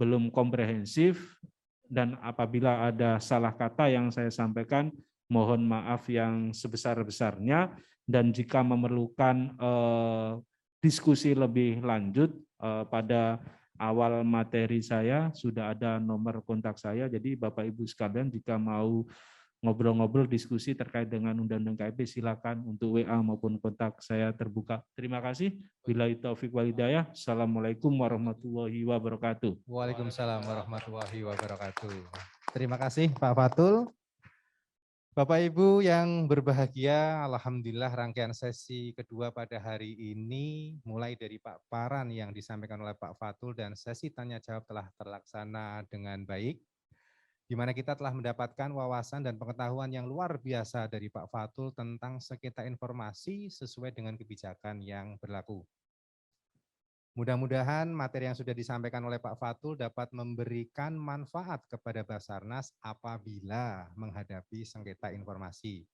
belum komprehensif, dan apabila ada salah kata yang saya sampaikan, mohon maaf yang sebesar-besarnya, dan jika memerlukan diskusi lebih lanjut pada awal materi saya sudah ada nomor kontak saya, jadi Bapak Ibu sekalian jika mau ngobrol-ngobrol diskusi terkait dengan Undang-Undang KIP silakan untuk WA maupun kontak saya terbuka. Terima kasih. Billahi taufik wal hidayah. Assalamualaikum warahmatullahi wabarakatuh. Waalaikumsalam warahmatullahi wabarakatuh. Terima kasih Pak Fatul. Bapak Ibu yang berbahagia, alhamdulillah rangkaian sesi kedua pada hari ini mulai dari paparan yang disampaikan oleh Pak Fatul dan sesi tanya jawab telah terlaksana dengan baik, di mana kita telah mendapatkan wawasan dan pengetahuan yang luar biasa dari Pak Fatul tentang sengketa informasi sesuai dengan kebijakan yang berlaku. Mudah-mudahan materi yang sudah disampaikan oleh Pak Fatul dapat memberikan manfaat kepada Basarnas apabila menghadapi sengketa informasi.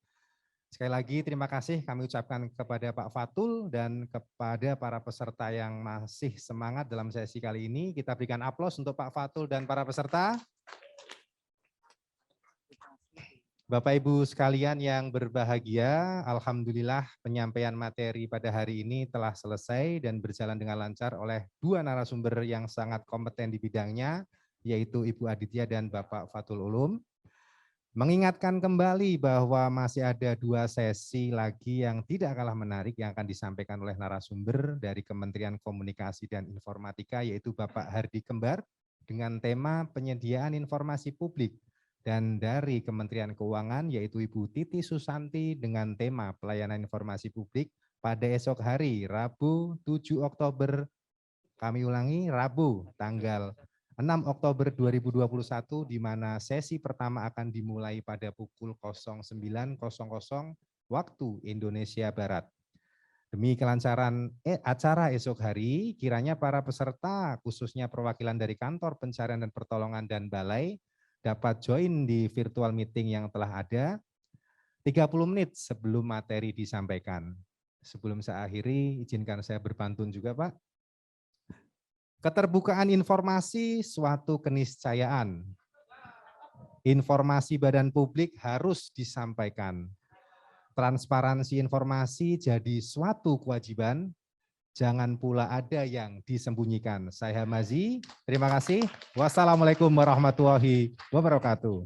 Sekali lagi terima kasih kami ucapkan kepada Pak Fatul dan kepada para peserta yang masih semangat dalam sesi kali ini. Kita berikan aplaus untuk Pak Fatul dan para peserta. Bapak Ibu sekalian yang berbahagia, alhamdulillah penyampaian materi pada hari ini telah selesai dan berjalan dengan lancar oleh dua narasumber yang sangat kompeten di bidangnya, yaitu Ibu Aditya dan Bapak Fatul Ulum. Mengingatkan kembali bahwa masih ada dua sesi lagi yang tidak kalah menarik yang akan disampaikan oleh narasumber dari Kementerian Komunikasi dan Informatika, yaitu Bapak Hardi Kembar dengan tema penyediaan informasi publik. Dan dari Kementerian Keuangan yaitu Ibu Titi Susanti dengan tema pelayanan informasi publik pada esok hari Rabu 7 Oktober, kami ulangi Rabu tanggal 6 Oktober 2021 di mana sesi pertama akan dimulai pada pukul 09.00 waktu Indonesia Barat. Demi kelancaran acara esok hari, kiranya para peserta khususnya perwakilan dari Kantor Pencarian dan Pertolongan dan Balai dapat join di virtual meeting yang telah ada 30 menit sebelum materi disampaikan. Sebelum saya akhiri, izinkan saya berpantun juga Pak. Keterbukaan informasi suatu keniscayaan. Informasi badan publik harus disampaikan. Transparansi informasi jadi suatu kewajiban. Jangan pula ada yang disembunyikan. Saya Hamazi, terima kasih. Wassalamualaikum warahmatullahi wabarakatuh.